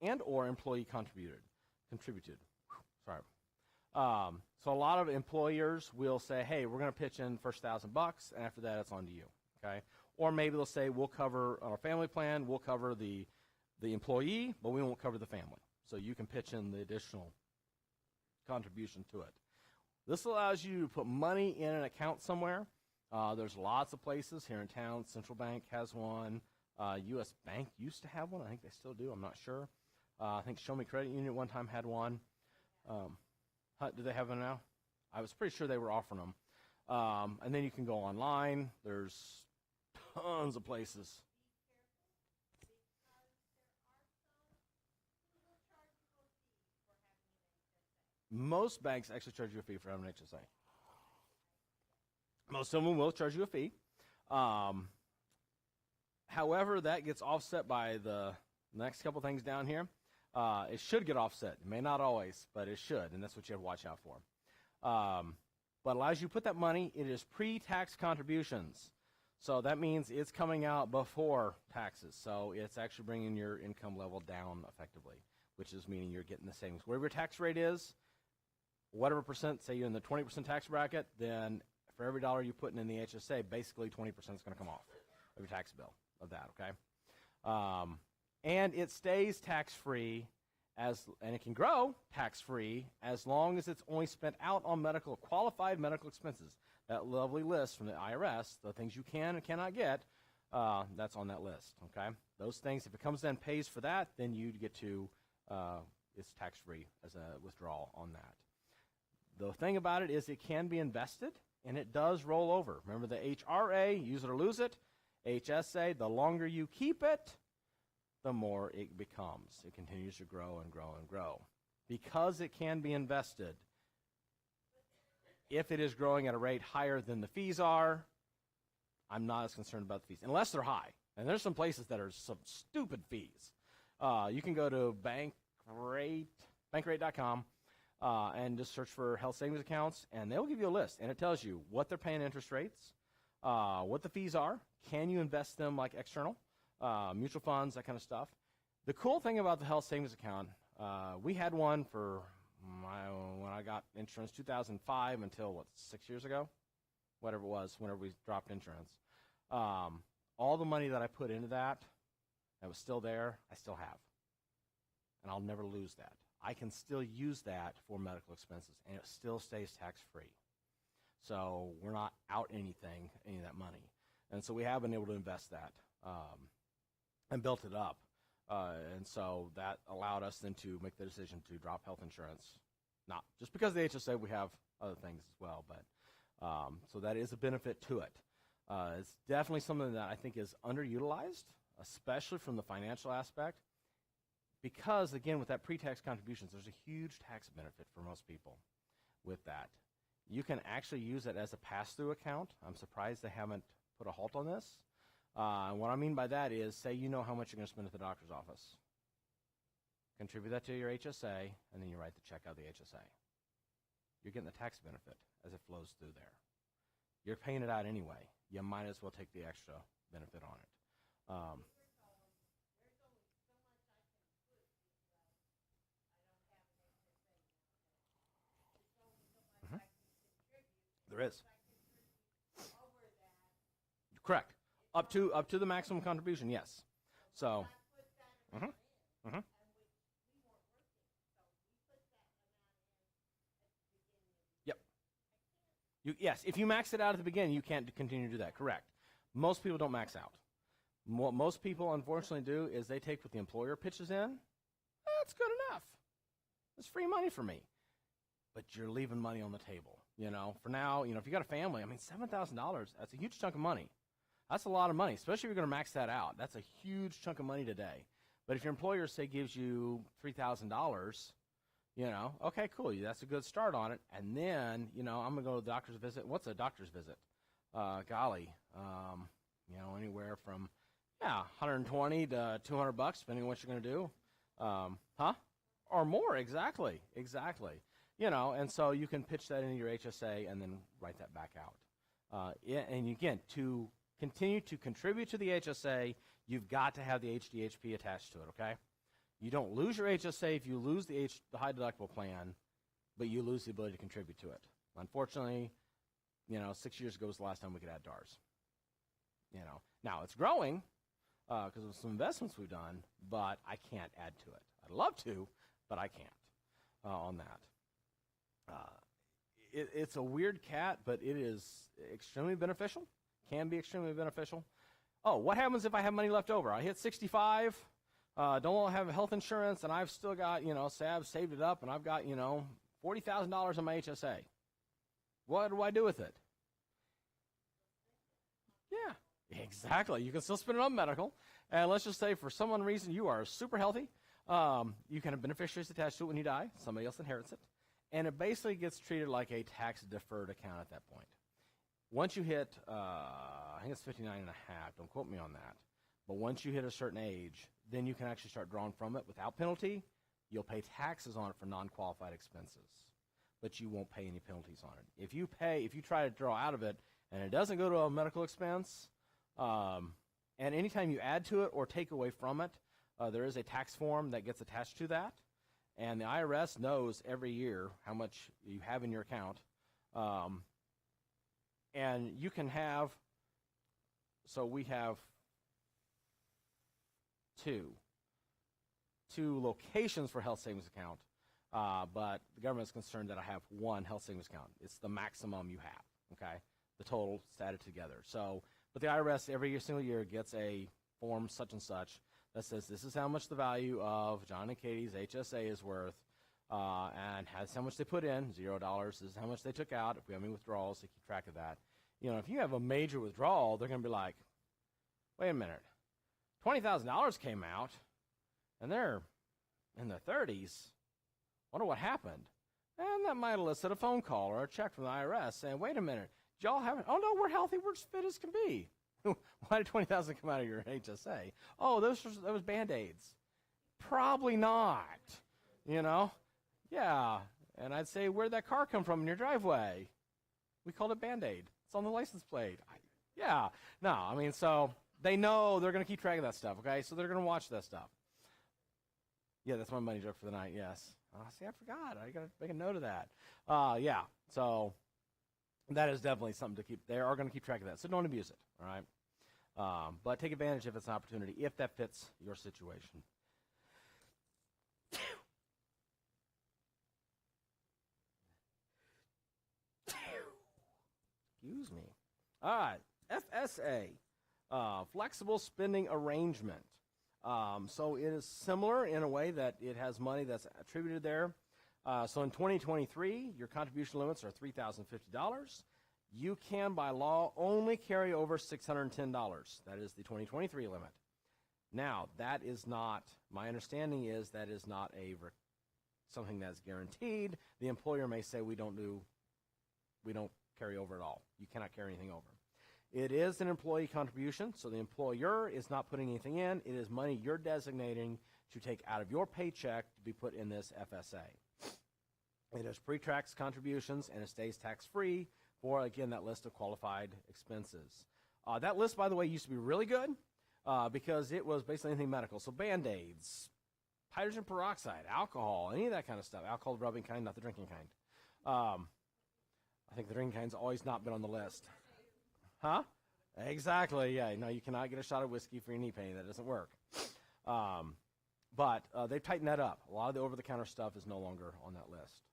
employee contributed. Sorry. So a lot of employers will say, hey, we're going to pitch in first $1,000, and after that, it's on to you. Okay? Or maybe they'll say, we'll cover on our family plan, we'll cover the employee, but we won't cover the family. So you can pitch in the additional contribution to it. This allows you to put money in an account somewhere. There's lots of places here in town. Central Bank has one. U.S. Bank used to have one. I think they still do. I'm not sure. I think Show Me Credit Union at one time had one. Do they have one now? I was pretty sure they were offering them. And then you can go online. There's tons of places. Most banks actually charge you a fee for having an HSA. Most of them will charge you a fee. However, that gets offset by the next couple things down here. It should get offset. It may not always, but it should, and that's what you have to watch out for. But allows you to put that money, it is pre-tax contributions. So that means it's coming out before taxes. So it's actually bringing your income level down effectively, which is meaning you're getting the savings. Whatever your tax rate is, whatever percent, say you're in the 20% tax bracket, then for every dollar you put in the HSA, basically 20% is going to come off of your tax bill of that, okay? And it stays tax-free, and it can grow tax-free as long as it's only spent out on qualified medical expenses. That lovely list from the IRS, the things you can and cannot get, that's on that list, okay? Those things, if it comes in and pays for that, then you get to, it's tax-free as a withdrawal on that. The thing about it is it can be invested, and it does roll over. Remember the HRA, use it or lose it. HSA, the longer you keep it, the more it becomes. It continues to grow and grow and grow. Because it can be invested, if it is growing at a rate higher than the fees are, I'm not as concerned about the fees, unless they're high. And there's some places that are some stupid fees. You can go to bankrate.com and just search for health savings accounts, and they'll give you a list, and it tells you what they're paying interest rates, what the fees are, can you invest them like external, mutual funds, that kind of stuff. The cool thing about the health savings account, we had one for when I got insurance, 2005 until, 6 years ago? Whatever it was, whenever we dropped insurance. All the money that I put into that was still there, I still have. And I'll never lose that. I can still use that for medical expenses, and it still stays tax-free. So we're not out any of that money. And so we have been able to invest that and built it up. And so that allowed us then to make the decision to drop health insurance. Not just because of the HSA, we have other things as well, but so that is a benefit to it. It's definitely something that I think is underutilized, especially from the financial aspect, because, again, with that pre-tax contributions, there's a huge tax benefit for most people with that. You can actually use it as a pass-through account. I'm surprised they haven't put a halt on this. And what I mean by that is, say you know how much you're going to spend at the doctor's office. Contribute that to your HSA, and then you write the check out of the HSA. You're getting the tax benefit as it flows through there. You're paying it out anyway. You might as well take the extra benefit on it. There is. Correct. Up to the maximum contribution, yes. So, yep. Yes, if you max it out at the beginning, you can't continue to do that. Correct. Most people don't max out. What most people, unfortunately, do is they take what the employer pitches in. That's good enough. It's free money for me. But you're leaving money on the table. For now, if you got a family, $7,000, that's a huge chunk of money. That's a lot of money, especially if you're going to max that out. That's a huge chunk of money today. But if your employer, say, gives you $3,000, okay, cool. That's a good start on it. And then, I'm going to go to the doctor's visit. What's a doctor's visit? Anywhere from, 120 to $200, depending on what you're going to do. Or more, exactly. And so you can pitch that into your HSA and then write that back out. And again, to continue to contribute to the HSA, you've got to have the HDHP attached to it, okay? You don't lose your HSA if you lose the high deductible plan, but you lose the ability to contribute to it. Unfortunately, 6 years ago was the last time we could add DARS. Now it's growing because of some investments we've done, but I can't add to it. I'd love to, but I can't on that. It's a weird cat, but it is extremely beneficial. Can be extremely beneficial. Oh, what happens if I have money left over? I hit 65, don't have health insurance, and I've still got, say I've saved it up, and I've got, $40,000 in my HSA. What do I do with it? Yeah, exactly. You can still spend it on medical. And let's just say for some reason you are super healthy. You can have beneficiaries attached to it when you die. Somebody else inherits it. And it basically gets treated like a tax-deferred account at that point. Once you hit, I think it's 59 and a half. Don't quote me on that. But once you hit a certain age, then you can actually start drawing from it without penalty. You'll pay taxes on it for non-qualified expenses, but you won't pay any penalties on it. If you try to draw out of it and it doesn't go to a medical expense, and anytime you add to it or take away from it, there is a tax form that gets attached to that. And the IRS knows every year how much you have in your account. And you can have, so we have two locations for health savings account, but the government is concerned that I have one health savings account. It's the maximum you have, okay? The total added together. So, but the IRS every single year gets a form such and such that says this is how much the value of John and Katie's HSA is worth, and has how much they put in, $0. This is how much they took out. If we have any withdrawals, they keep track of that. If you have a major withdrawal, they're going to be like, wait a minute, $20,000 came out, and they're in their 30s. Wonder what happened. And that might elicit a phone call or a check from the IRS saying, wait a minute, did y'all have it? Oh, no, we're healthy. We're as fit as can be. Why did 20,000 come out of your HSA? Oh, those was Band-Aids. Probably not. You know? Yeah. And I'd say, where'd that car come from in your driveway? We called it Band-Aid. It's on the license plate. Yeah. No, I mean, so they know they're going to keep track of that stuff, okay? So they're going to watch that stuff. Yeah, that's my money joke for the night, yes. See, I forgot. I got to make a note of that. Yeah, so that is definitely something to keep. They are going to keep track of that, so don't abuse it, all right? But take advantage if it's an opportunity, if that fits your situation. Excuse me. All right, FSA, flexible spending arrangement. So it is similar in a way that it has money that's attributed there. So in 2023, your contribution limits are $3,050. You can, by law, only carry over $610. That is the 2023 limit. Now, that is not, my understanding is that is not something that's guaranteed. The employer may say we don't carry over at all. You cannot carry anything over. It is an employee contribution, so the employer is not putting anything in. It is money you're designating to take out of your paycheck to be put in this FSA. It is pre-tax contributions, and it stays tax-free for, again, that list of qualified expenses. That list, by the way, used to be really good because it was basically anything medical. So Band-Aids, hydrogen peroxide, alcohol, any of that kind of stuff. Alcohol rubbing kind, not the drinking kind. I think the drinking kind's always not been on the list. Huh? Exactly, yeah. No, you cannot get a shot of whiskey for your knee pain. That doesn't work. But they've tightened that up. A lot of the over-the-counter stuff is no longer on that list.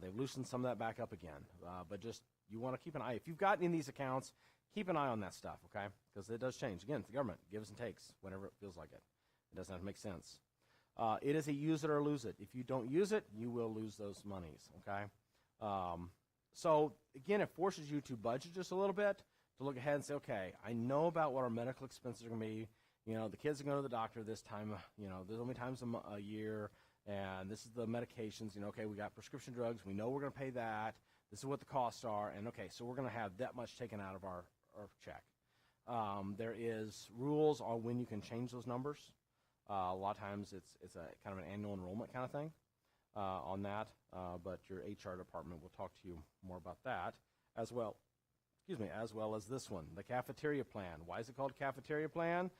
They've loosened some of that back up again. But just, you want to keep an eye. If you've got any of these accounts, keep an eye on that stuff, okay? Because it does change. Again, it's the government. Gives and takes whenever it feels like it. It doesn't have to make sense. It is a use it or lose it. If you don't use it, you will lose those monies, okay? So, again, it forces you to budget just a little bit, to look ahead and say, okay, I know about what our medical expenses are going to be. You know, the kids are going to the doctor this time, there's only times a year, and this is the medications. Okay, we got prescription drugs. We know we're going to pay that. This is what the costs are, and okay, so we're going to have that much taken out of our check. There is rules on when you can change those numbers. A lot of times it's a kind of an annual enrollment kind of thing on that, but your HR department will talk to you more about that as well. As well as this one, the cafeteria plan. Why is it called cafeteria plan?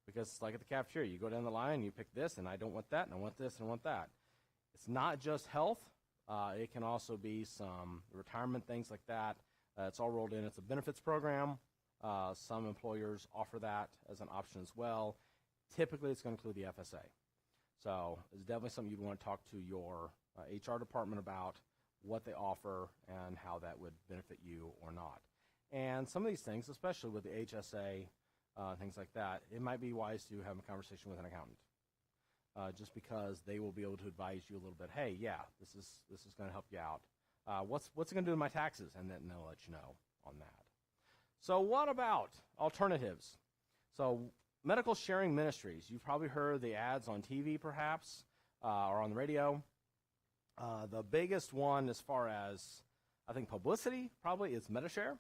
Because it's like at the cafeteria. You go down the line, you pick this, and I don't want that, and I want this, and I want that. It's not just health. It can also be some retirement, things like that. It's all rolled in. It's a benefits program. Some employers offer that as an option as well. Typically, it's going to include the FSA. So it's definitely something you'd want to talk to your HR department about, what they offer, and how that would benefit you or not. And some of these things, especially with the HSA, things like that, it might be wise to have a conversation with an accountant, just because they will be able to advise you a little bit. Hey, yeah, this is going to help you out. What's it going to do to my taxes? And then they'll let you know on that. So what about alternatives? So medical sharing ministries. You've probably heard the ads on TV, perhaps, or on the radio. The biggest one, as far as I think publicity, probably is MediShare.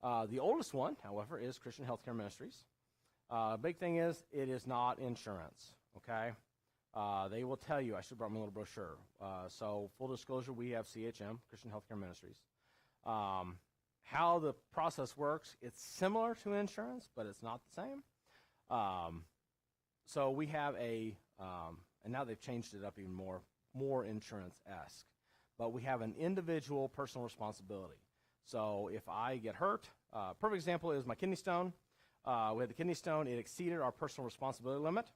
The oldest one, however, is Christian Healthcare Ministries. Big thing is, it is not insurance, okay? They will tell you, I should have brought my little brochure. So full disclosure, we have CHM, Christian Healthcare Ministries. How the process works, it's similar to insurance, but it's not the same. So we have and now they've changed it up even more insurance-esque. But we have an individual personal responsibility. So if I get hurt, perfect example is my kidney stone. We had the kidney stone. It exceeded our personal responsibility limit.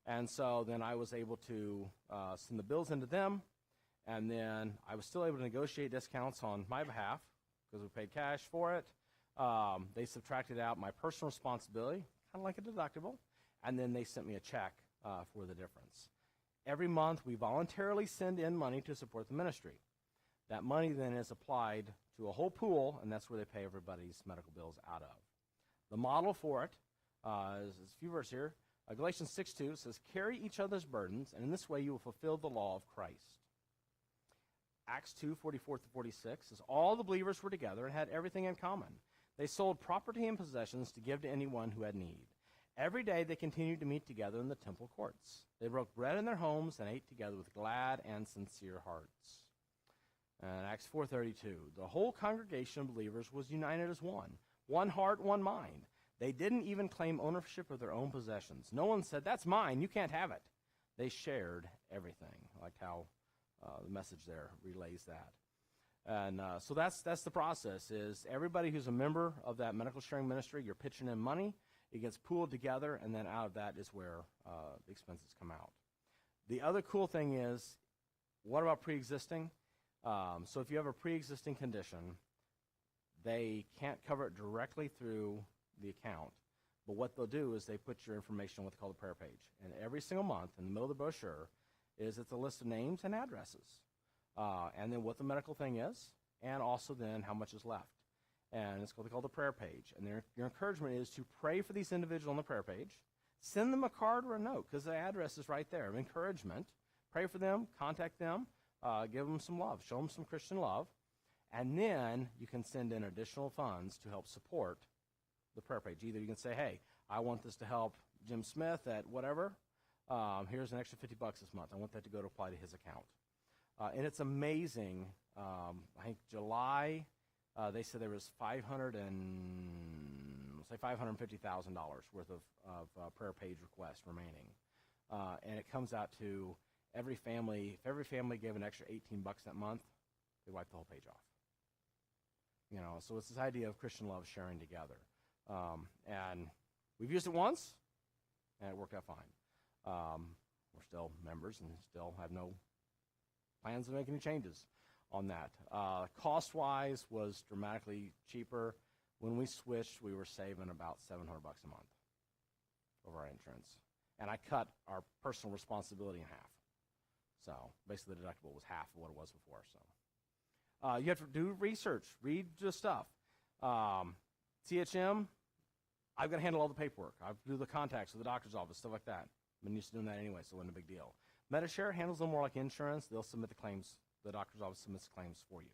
And so then I was able to send the bills into them. And then I was still able to negotiate discounts on my behalf because we paid cash for it. They subtracted out my personal responsibility, kind of like a deductible. And then they sent me a check for the difference. Every month we voluntarily send in money to support the ministry. That money then is applied to a whole pool, and that's where they pay everybody's medical bills out of. The model for it is a few verses here. Galatians 6:2 says, carry each other's burdens, and in this way you will fulfill the law of Christ. Acts 2:44-46 says, all the believers were together and had everything in common. They sold property and possessions to give to anyone who had need. Every day they continued to meet together in the temple courts. They broke bread in their homes and ate together with glad and sincere hearts. And Acts 4:32, the whole congregation of believers was united as one heart, one mind. They didn't even claim ownership of their own possessions. No one said, that's mine, you can't have it. They shared everything, like how the message there relays that. And so that's the process, is everybody who's a member of that medical sharing ministry, you're pitching in money, it gets pooled together, and then out of that is where the expenses come out. The other cool thing is, what about pre-existing? So if you have a pre-existing condition, they can't cover it directly through the account, but what they'll do is they put your information on what they call the prayer page. And every single month, in the middle of the brochure, it's a list of names and addresses, and then what the medical thing is, and also then how much is left. And it's what they call the prayer page. And your encouragement is to pray for these individuals on the prayer page, send them a card or a note, because the address is right there of encouragement. Pray for them, contact them, give them some love, show them some Christian love, and then you can send in additional funds to help support the prayer page. Either you can say, hey, I want this to help Jim Smith at whatever. Here's an extra $50 this month. I want that to go to apply to his account. And it's amazing. I think July, they said there was $550,000 worth of prayer page requests remaining. And it comes out to every family, if every family gave an extra $18 that month, they wipe the whole page off. You know, so it's this idea of Christian love sharing together. And we've used it once, and it worked out fine. We're still members and still have no plans to make any changes on that. Cost-wise was dramatically cheaper. When we switched, we were saving about $700 a month over our insurance. And I cut our personal responsibility in half. So basically the deductible was half of what it was before. So you have to do research, read the stuff. CHM, I've got to handle all the paperwork. I do the contacts with the doctor's office, stuff like that. I've been used to doing that anyway, so it wasn't a big deal. Medishare handles them more like insurance. They'll submit the claims. The doctor's office submits claims for you.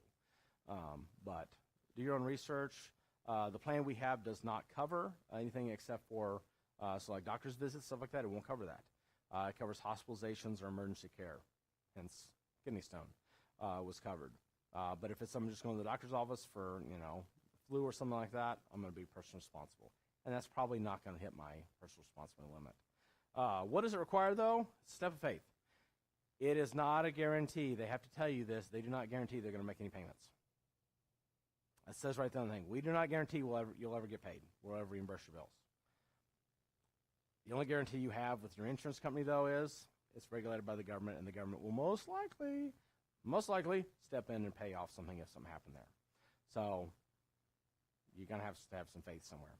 But do your own research. The plan we have does not cover anything except for, so like doctor's visits, stuff like that. It won't cover that. It covers hospitalizations or emergency care. Hence, kidney stone was covered. But if it's someone just going to the doctor's office for, flu or something like that, I'm going to be personally responsible. And that's probably not going to hit my personal responsibility limit. What does it require, though? Step of faith. It is not a guarantee. They have to tell you this. They do not guarantee they're going to make any payments. It says right there on the thing, we do not guarantee you'll ever get paid. We'll ever reimburse your bills. The only guarantee you have with your insurance company, though, is it's regulated by the government, and the government will most likely step in and pay off something if something happened there. So you're going to have some faith somewhere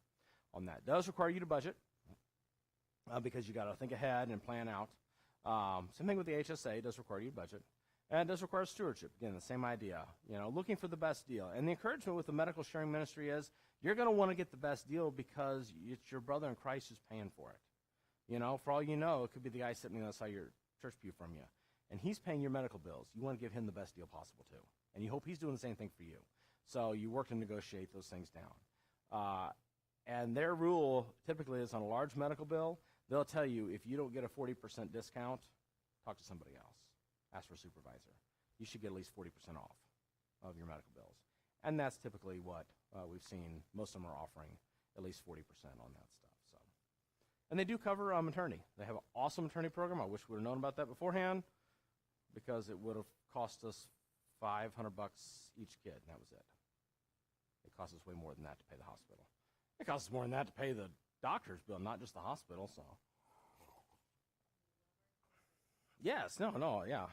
on that. It does require you to budget because you got to think ahead and plan out. Same thing with the HSA. It does require you to budget. And it does require stewardship. Again, the same idea. Looking for the best deal. And the encouragement with the medical sharing ministry is you're going to want to get the best deal because it's your brother in Christ who's paying for it. For all you know, it could be the guy sitting on the side of your church pew from you. And he's paying your medical bills. You want to give him the best deal possible, too. And you hope he's doing the same thing for you. So you work to negotiate those things down. And their rule typically is on a large medical bill, they'll tell you if you don't get a 40% discount, talk to somebody else. Ask for a supervisor. You should get at least 40% off of your medical bills. And that's typically what we've seen. Most of them are offering at least 40% on that stuff. So, and they do cover maternity. They have an awesome maternity program. I wish we would have known about that beforehand because it would have cost us $500 each kid, and that was it. It cost us way more than that to pay the hospital. It costs us more than that to pay the doctor's bill, not just the hospital. So, yes, yeah.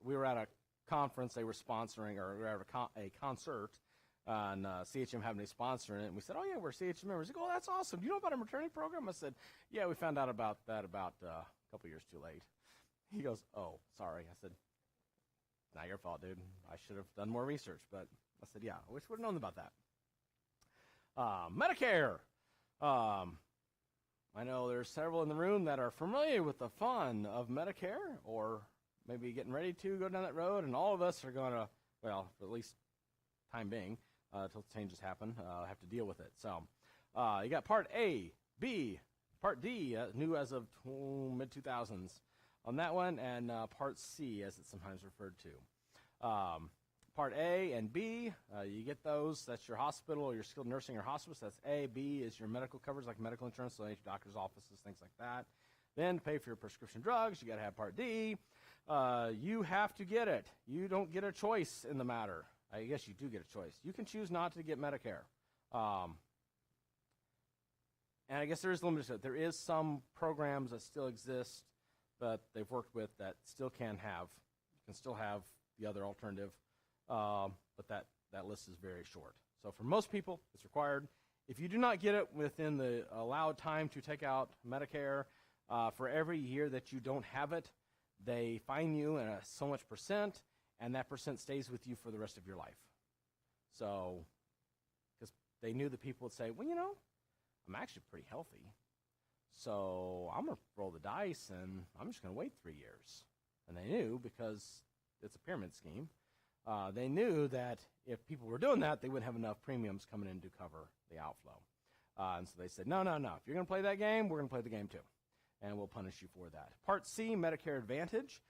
We were at a conference they were sponsoring, or we were at a concert, and CHM happened to be sponsoring it. And we said, "Oh yeah, we're CHM members." He goes, "Oh, that's awesome. Do you know about our maternity program?" I said, "Yeah, we found out about that about a couple years too late." He goes, "Oh, sorry." I said, "Not your fault, dude. I should have done more research." But I said, "Yeah, I wish we would have known about that." Medicare. I know there's several in the room that are familiar with the fun of Medicare, or maybe getting ready to go down that road, and all of us are going to, well, for at least time being, until changes happen. Have to deal with it. So you got Part A, B, Part D, new as of mid-2000s on that one, and Part C, as it's sometimes referred to. Part A and B, you get those. That's your hospital or your skilled nursing or hospice. That's A. B is your medical coverage, like medical insurance, so your doctor's offices, things like that. Then to pay for your prescription drugs, you got to have Part D. You have to get it. You don't get a choice in the matter. I guess you do get a choice. You can choose not to get Medicare. And I guess there is limited. There is some programs that still exist that they've worked with that still can still have the other alternative, but that list is very short. So for most people, it's required. If you do not get it within the allowed time to take out Medicare, for every year that you don't have it, they fine you in so much percent, and that percent stays with you for the rest of your life. So, because they knew that people would say, well, I'm actually pretty healthy, so I'm going to roll the dice, and I'm just going to wait 3 years. And they knew, because it's a pyramid scheme, they knew that if people were doing that, they wouldn't have enough premiums coming in to cover the outflow. And so they said, no. If you're going to play that game, we're going to play the game too, and we'll punish you for that. Part C, Medicare Advantage.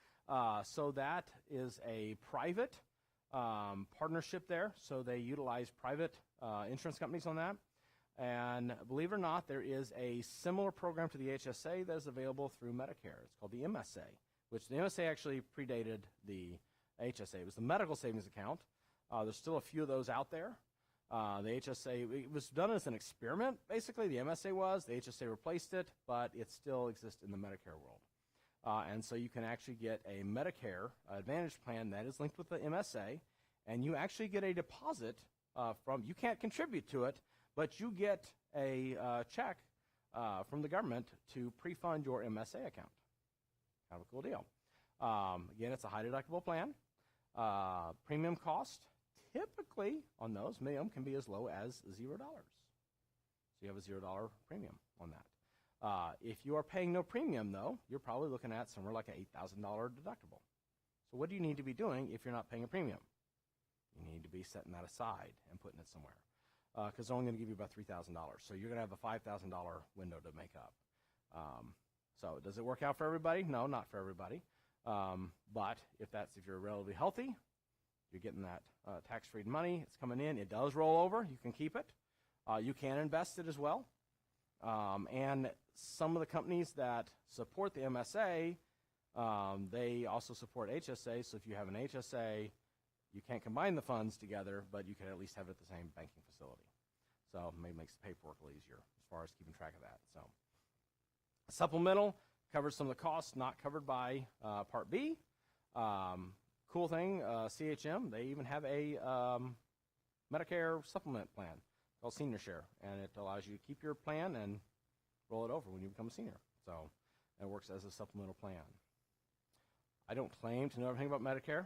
So that is a private partnership there. So they utilize private insurance companies on that. And believe it or not, there is a similar program to the HSA that is available through Medicare. It's called the MSA, which the MSA actually predated the HSA. It was the medical savings account. There's still a few of those out there. The HSA, it was done as an experiment, basically. The MSA was. The HSA replaced it, but it still exists in the Medicare world. And so you can actually get a Medicare Advantage plan that is linked with the MSA, and you actually get a deposit you can't contribute to it, but you get a check from the government to pre-fund your MSA account. Kind of a cool deal. Again, it's a high deductible plan. Premium cost, typically on those, minimum can be as low as $0. So you have a $0 premium on that. If you are paying no premium, though, you're probably looking at somewhere like an $8,000 deductible. So what do you need to be doing if you're not paying a premium? You need to be setting that aside and putting it somewhere, because they're only going to give you about $3,000. So you're going to have a $5,000 window to make up. So does it work out for everybody? No, not for everybody. But if you're relatively healthy, you're getting that tax-free money. It's coming in. It does roll over. You can keep it. You can invest it as well. And some of the companies that support the MSA, they also support HSA. So if you have an HSA, you can't combine the funds together, but you can at least have it at the same banking facility. So it makes the paperwork a little easier as far as keeping track of that. So supplemental covers some of the costs not covered by Part B. Cool thing, CHM, they even have a Medicare supplement plan called Senior Share, and it allows you to keep your plan and roll it over when you become a senior. So it works as a supplemental plan. I don't claim to know everything about Medicare.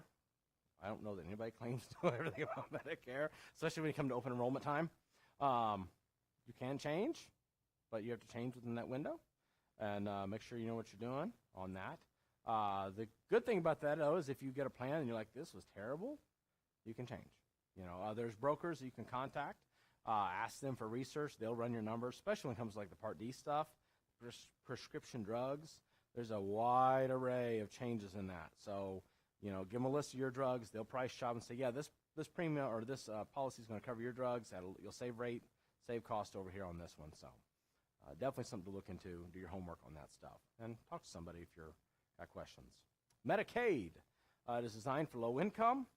I don't know that anybody claims to know everything about Medicare, especially when you come to open enrollment time. You can change, but you have to change within that window, and make sure you know what you're doing on that. The good thing about that, though, is if you get a plan and you're like, this was terrible, you can change. There's brokers that you can contact. Ask them for research. They'll run your numbers, especially when it comes to like the Part D stuff, prescription drugs. There's a wide array of changes in that. So, give them a list of your drugs. They'll price shop and say, yeah, this premium or this policy is going to cover your drugs. You'll save rate, save cost over here on this one. So definitely something to look into. Do your homework on that stuff. And talk to somebody if you're got questions. Medicaid. It is designed for low income.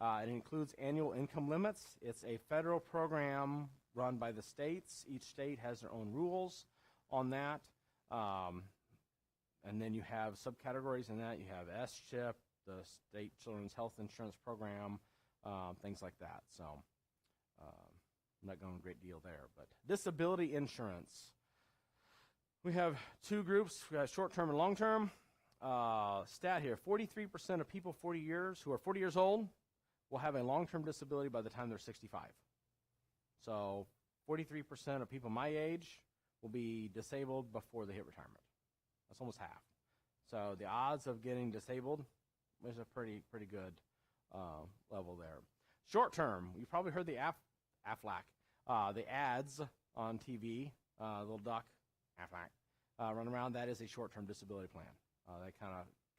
It includes annual income limits. It's a federal program run by the states. Each state has their own rules on that. And then you have subcategories in that. You have S-CHIP, the State Children's Health Insurance Program, things like that. So I'm not going a great deal there. But disability insurance. We have two groups. We have short-term and long-term. Stat here, 43% of people who are 40 years old will have a long-term disability by the time they're 65. So 43% of people my age will be disabled before they hit retirement. That's almost half. So the odds of getting disabled is a pretty good level there. Short-term, you probably heard the Aflac. The ads on TV, little duck, Aflac, run around. That is a short-term disability plan. They kind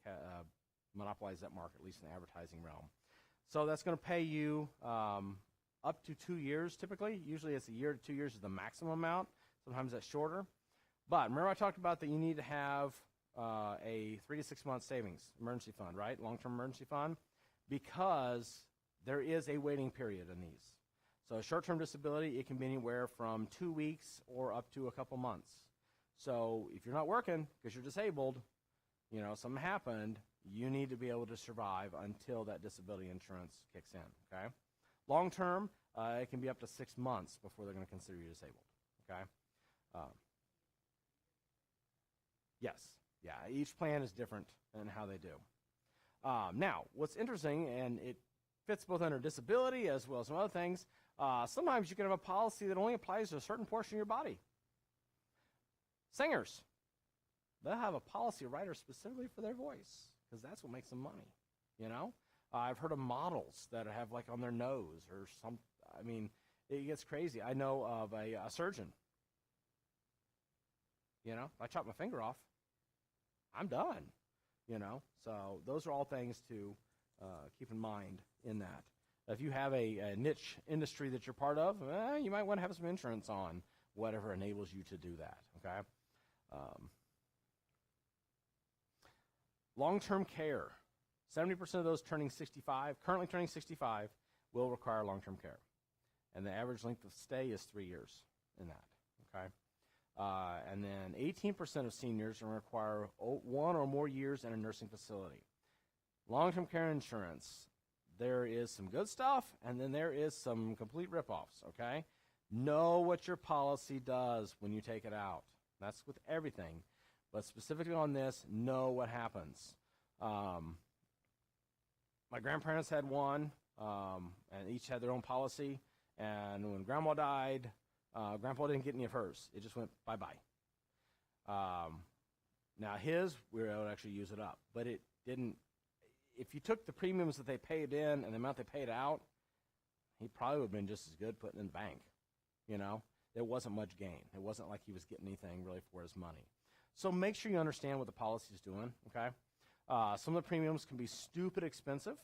of monopolize that market, at least in the advertising realm. So that's going to pay you up to 2 years typically. Usually it's a year to 2 years is the maximum amount. Sometimes that's shorter. But remember I talked about that you need to have a 3 to 6 month savings emergency fund, right? Long-term emergency fund, because there is a waiting period in these. So short-term disability, it can be anywhere from 2 weeks or up to a couple months. So if you're not working because you're disabled, you know, something happened, you need to be able to survive until that disability insurance kicks in, okay? Long-term, it can be up to 6 months before they're going to consider you disabled, okay? Yes, yeah, each plan is different in how they do. Now, what's interesting, and it fits both under disability as well as some other things, sometimes you can have a policy that only applies to a certain portion of your body. Singers, they'll have a policy writer specifically for their voice because that's what makes them money, you know? I've heard of models that have like on their nose or some, I mean, it gets crazy. I know of a surgeon, you know, if I chop my finger off, I'm done, you know? So those are all things to keep in mind in that. If you have a niche industry that you're part of, you might want to have some insurance on whatever enables you to do that, okay? Long-term care, 70% of those currently turning 65, will require long-term care. And the average length of stay is 3 years in that, okay? And then 18% of seniors will require 1 or more years in a nursing facility. Long-term care insurance, there is some good stuff, and then there is some complete ripoffs, okay? Know what your policy does when you take it out. That's with everything. But specifically on this, know what happens. My grandparents had one, and each had their own policy. And when Grandma died, Grandpa didn't get any of hers. It just went bye-bye. Now his, we were able to actually use it up. But it didn't, if you took the premiums that they paid in and the amount they paid out, he probably would have been just as good putting in the bank, you know? There wasn't much gain. It wasn't like he was getting anything really for his money. So make sure you understand what the policy is doing, okay? Some of the premiums can be stupid expensive.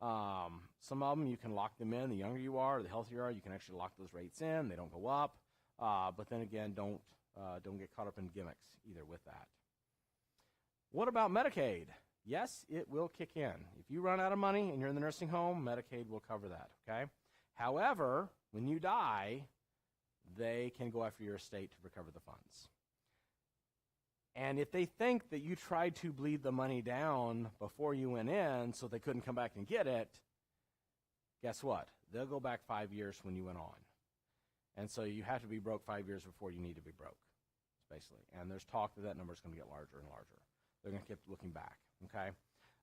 Some of them, you can lock them in. The younger you are, the healthier you are, you can actually lock those rates in. They don't go up. But then again, don't get caught up in gimmicks either with that. What about Medicaid? Yes, it will kick in. If you run out of money and you're in the nursing home, Medicaid will cover that, okay? However, when you die, they can go after your estate to recover the funds. And if they think that you tried to bleed the money down before you went in so they couldn't come back and get it, guess what? They'll go back 5 years when you went on. And so you have to be broke 5 years before you need to be broke, basically. And there's talk that number is going to get larger and larger. They're going to keep looking back, okay?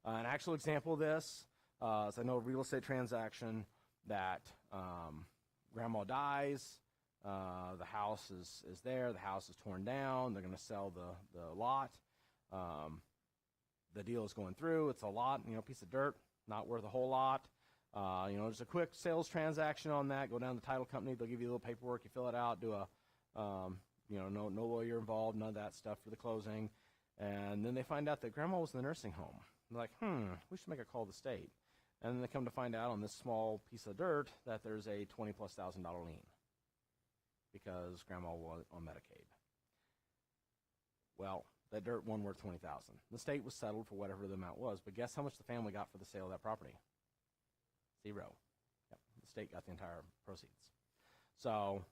An actual example of this is I know a real estate transaction that grandma dies. The house is there. The house is torn down. They're going to sell the lot. The deal is going through. It's a lot, you know, piece of dirt, not worth a whole lot. You know, there's a quick sales transaction on that. Go down to the title company. They'll give you a little paperwork. You fill it out. Do a, you know, no lawyer involved, none of that stuff for the closing. And then they find out that grandma was in the nursing home. They're like, we should make a call to the state. And then they come to find out on this small piece of dirt that there's a $20,000+ lien because grandma was on Medicaid. Well, that dirt wasn't worth $20,000. The state was settled for whatever the amount was, but guess how much the family got for the sale of that property? 0. Yep, the state got the entire proceeds. So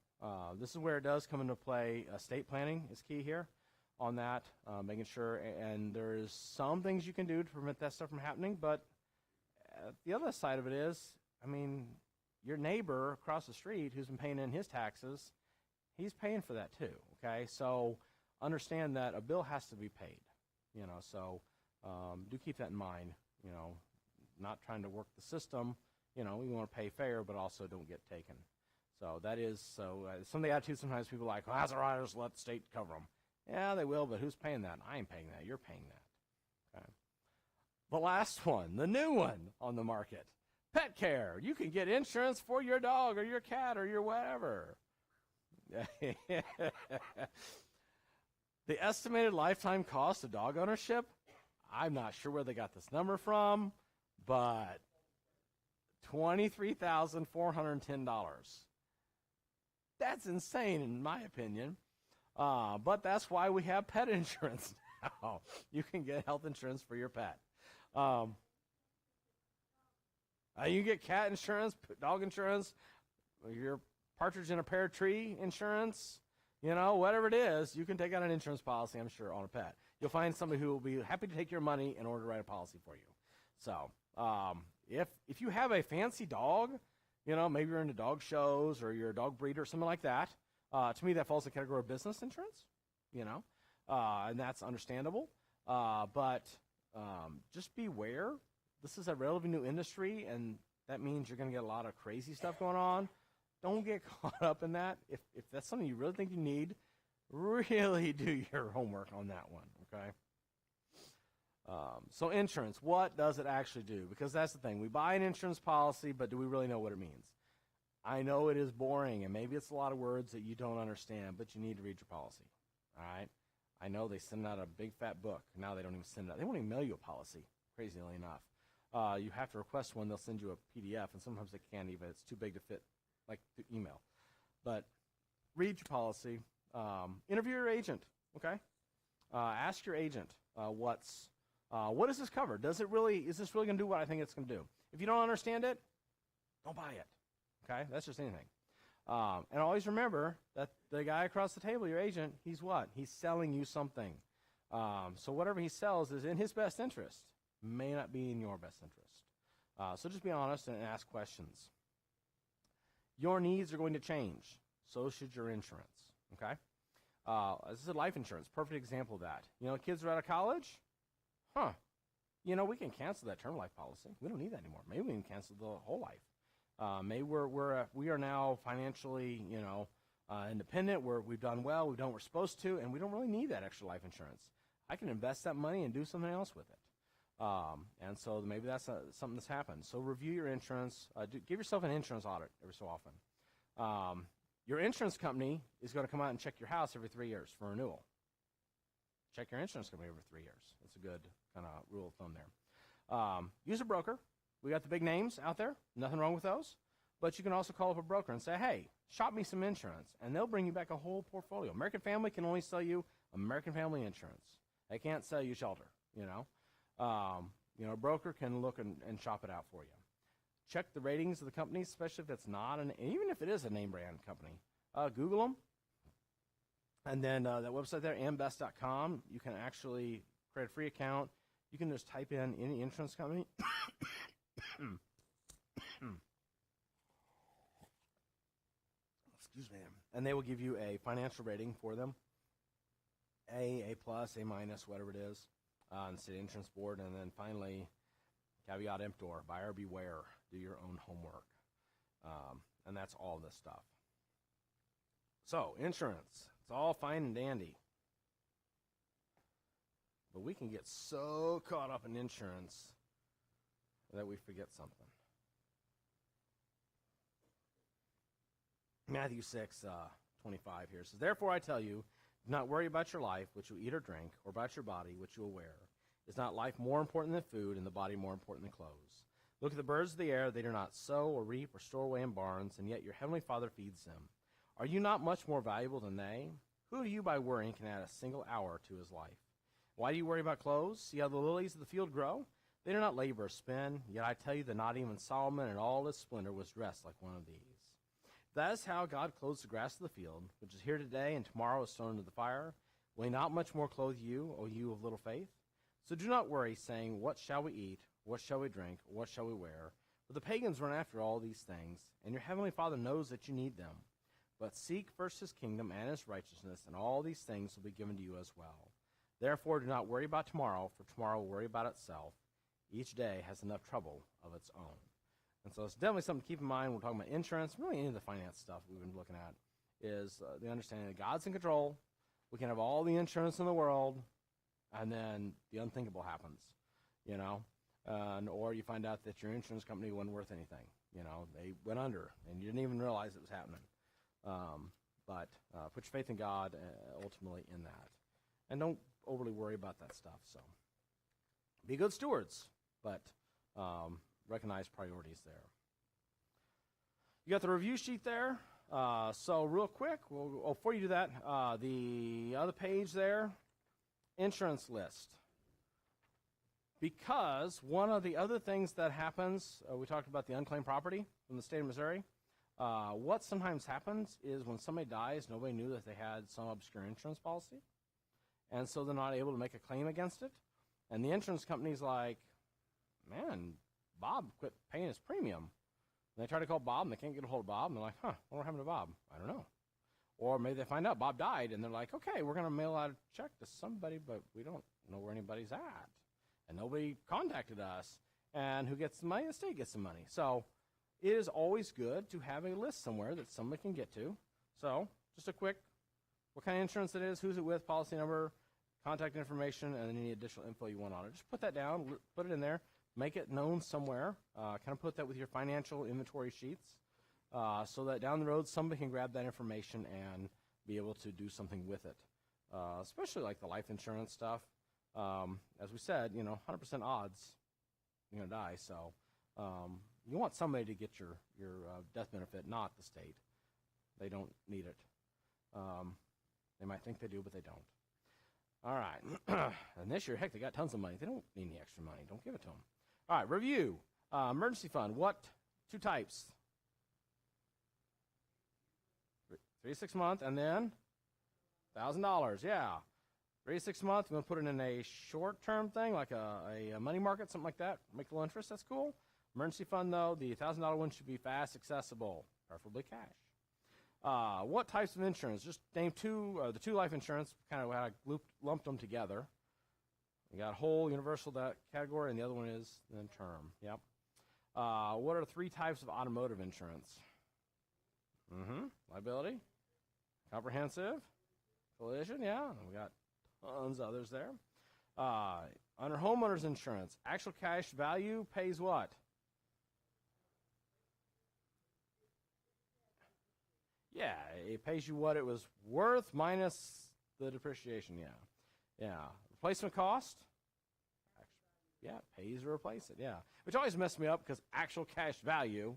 this is where it does come into play. Estate planning is key here on that, making sure, and there's some things you can do to prevent that stuff from happening, but the other side of it is, I mean, your neighbor across the street who's been paying in his taxes, he's paying for that too, okay? So understand that a bill has to be paid, you know, so do keep that in mind, you know, not trying to work the system, you know, we want to pay fair, but also don't get taken. So that is, some of the attitudes sometimes people are like, well, that's all right, just let the state cover them. Yeah, they will, but who's paying that? I ain't paying that, you're paying that, okay? The last one, the new one on the market, Pet care. You can get insurance for your dog or your cat or your whatever. The estimated lifetime cost of dog ownership, I'm not sure where they got this number from, but $23,410. That's insane in my opinion. But that's why we have pet insurance now. You can get health insurance for your pet. You get cat insurance, dog insurance, your partridge in a pear tree insurance, whatever it is, you can take out an insurance policy, I'm sure, on a pet. You'll find somebody who will be happy to take your money in order to write a policy for you. So, if you have a fancy dog, maybe you're into dog shows or you're a dog breeder or something like that, to me that falls in the category of business insurance, and that's understandable. But just beware. This is a relatively new industry, and that means you're going to get a lot of crazy stuff going on. Don't get caught up in that. If that's something you really think you need, really do your homework on that one, okay? So insurance, what does it actually do? Because that's the thing. We buy an insurance policy, but do we really know what it means? I know it is boring, and maybe it's a lot of words that you don't understand, but you need to read your policy, all right? I know they send out a big fat book. Now they don't even send it out. They won't even mail you a policy, crazily enough. You have to request one. They'll send you a PDF, and sometimes they can't even. It's too big to fit, like, through email. But read your policy. Interview your agent, okay? Ask your agent what does this cover? Is this really going to do what I think it's going to do? If you don't understand it, don't buy it, okay? That's just anything. And always remember that the guy across the table, your agent, he's what? He's selling you something. So whatever he sells is in his best interest. May not be in your best interest. So just be honest and ask questions. Your needs are going to change. So should your insurance, okay? This is life insurance. Perfect example of that. Kids are out of college? We can cancel that term life policy. We don't need that anymore. Maybe we can cancel the whole life. Maybe we are now financially, independent. We've done well. We've done what we're supposed to, and we don't really need that extra life insurance. I can invest that money and do something else with it. And so maybe that's something that's happened. So review your insurance. Give yourself an insurance audit every so often. Your insurance company is going to come out and check your house every 3 years for renewal. Check your insurance company every 3 years. That's a good kind of rule of thumb there. Use a broker. We got the big names out there. Nothing wrong with those. But you can also call up a broker and say, hey, shop me some insurance. And they'll bring you back a whole portfolio. American Family can only sell you American Family insurance. They can't sell you shelter, a broker can look and shop it out for you. Check the ratings of the companies, especially if it's not, even if it is a name brand company. Google them. And then that website there, ambest.com, you can actually create a free account. You can just type in any insurance company. Excuse me. And they will give you a financial rating for them. A plus, A minus, whatever it is. And State Insurance Board. And then finally, caveat emptor, buyer beware. Do your own homework. And that's all this stuff. So, insurance. It's all fine and dandy. But we can get so caught up in insurance that we forget something. Matthew 6:25 here says, therefore I tell you, do not worry about your life, which you eat or drink, or about your body, which you will wear. Is not life more important than food, and the body more important than clothes? Look at the birds of the air. They do not sow or reap or store away in barns, and yet your heavenly Father feeds them. Are you not much more valuable than they? Who of you by worrying can add a single hour to his life? Why do you worry about clothes? See how the lilies of the field grow? They do not labor or spin, yet I tell you that not even Solomon in all his splendor was dressed like one of these. That is how God clothes the grass of the field, which is here today and tomorrow is thrown into the fire. Will he not much more clothe you, O you of little faith? So do not worry, saying, what shall we eat? What shall we drink? What shall we wear? For the pagans run after all these things, and your heavenly Father knows that you need them. But seek first his kingdom and his righteousness, and all these things will be given to you as well. Therefore do not worry about tomorrow, for tomorrow will worry about itself. Each day has enough trouble of its own. And so it's definitely something to keep in mind when we're talking about insurance, really any of the finance stuff we've been looking at, is the understanding that God's in control. We can have all the insurance in the world, and then the unthinkable happens, or you find out that your insurance company wasn't worth anything. They went under, and you didn't even realize it was happening. But put your faith in God ultimately in that. And don't overly worry about that stuff. So be good stewards, but recognize priorities there. You got the review sheet there. So real quick, before you do that, the other page there, insurance list. Because one of the other things that happens, we talked about the unclaimed property from the state of Missouri. What sometimes happens is when somebody dies, nobody knew that they had some obscure insurance policy. And so they're not able to make a claim against it. And the insurance company's like, man, Bob quit paying his premium. And they try to call Bob, and they can't get a hold of Bob. And they're like, what happened to Bob? I don't know. Or maybe they find out Bob died, and they're like, okay, we're going to mail out a check to somebody, but we don't know where anybody's at. And nobody contacted us. And who gets the money? The state gets the money. So it is always good to have a list somewhere that somebody can get to. So just a quick, what kind of insurance it is, who's it with, policy number, contact information, and then any additional info you want on it. Just put that down, put it in there, make it known somewhere. Kind of put that with your financial inventory sheets so that down the road somebody can grab that information and be able to do something with it, especially like the life insurance stuff. As we said, 100% odds you're going to die, so you want somebody to get your death benefit, not the state. They don't need it. They might think they do, but they don't. All right. And this year, heck, they got tons of money. They don't need any extra money. Don't give it to them. All right, review. Emergency fund. What? Two types. 3 to 6 month, and then $1,000. Yeah. 3 to 6 month. You want to put it in a short-term thing, like a money market, something like that. Make a little interest. That's cool. Emergency fund, though, the $1,000 one should be fast, accessible, preferably cash. What types of insurance? Just name the two life insurance, kind of how I lumped them together. You got whole, universal, that category, and the other one is then term. Yep. What are 3 types of automotive insurance? Liability, comprehensive, collision, yeah. We got tons of others there. Under homeowners insurance, actual cash value pays what? Yeah, it pays you what it was worth minus the depreciation, yeah. Yeah. Replacement cost? Yeah, it pays to replace it, yeah. Which always messed me up because actual cash value,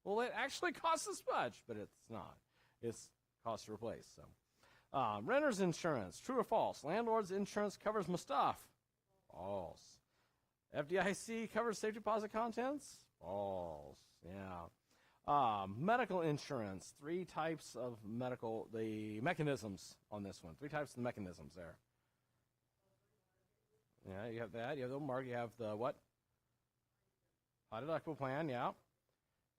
well, it actually costs this much, but it's not. It's cost to replace, so. Renter's insurance, true or false? Landlord's insurance covers my stuff. False. FDIC covers safe deposit contents? False, yeah. Medical insurance, 3 types of the mechanisms on this one. 3 types of mechanisms there. Yeah, you have that. You have the mark. You have the what? High deductible plan, yeah.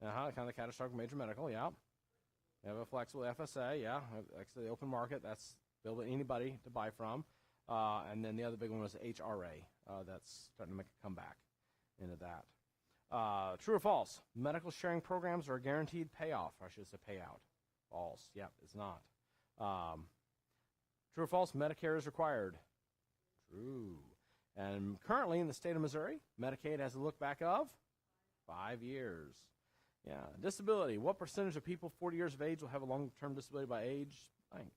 Kind of the catastrophic major medical, yeah. You have a flexible FSA, yeah. Actually, the open market, that's available to anybody to buy from. And then the other big one was HRA. That's starting to make a comeback into that. True or false? Medical sharing programs are a guaranteed payoff. I should say payout. False. Yep, it's not. True or false? Medicare is required. True. And currently in the state of Missouri, Medicaid has a look back of 5 years. Yeah. Disability. What percentage of people 40 years of age will have a long-term disability by age? I think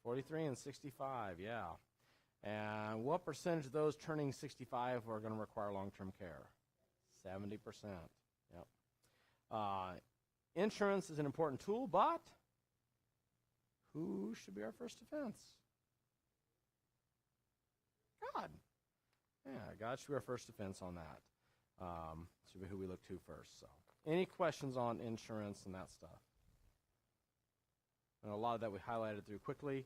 43 and 65. Yeah. And what percentage of those turning 65 are going to require long-term care? 70%. Yep. Insurance is an important tool, but who should be our first defense? God. Yeah, God should be our first defense on that. Should be who we look to first. So, any questions on insurance and that stuff? And a lot of that we highlighted through quickly,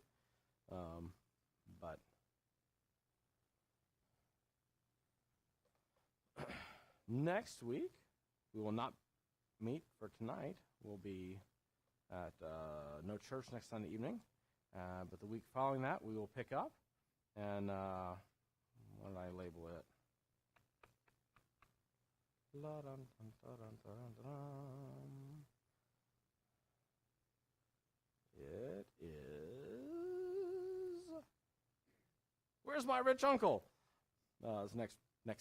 but next week we will not meet for tonight. We'll be at no church next Sunday evening, but the week following that we will pick up. And what did I label it? It is. Where's my rich uncle? is next time.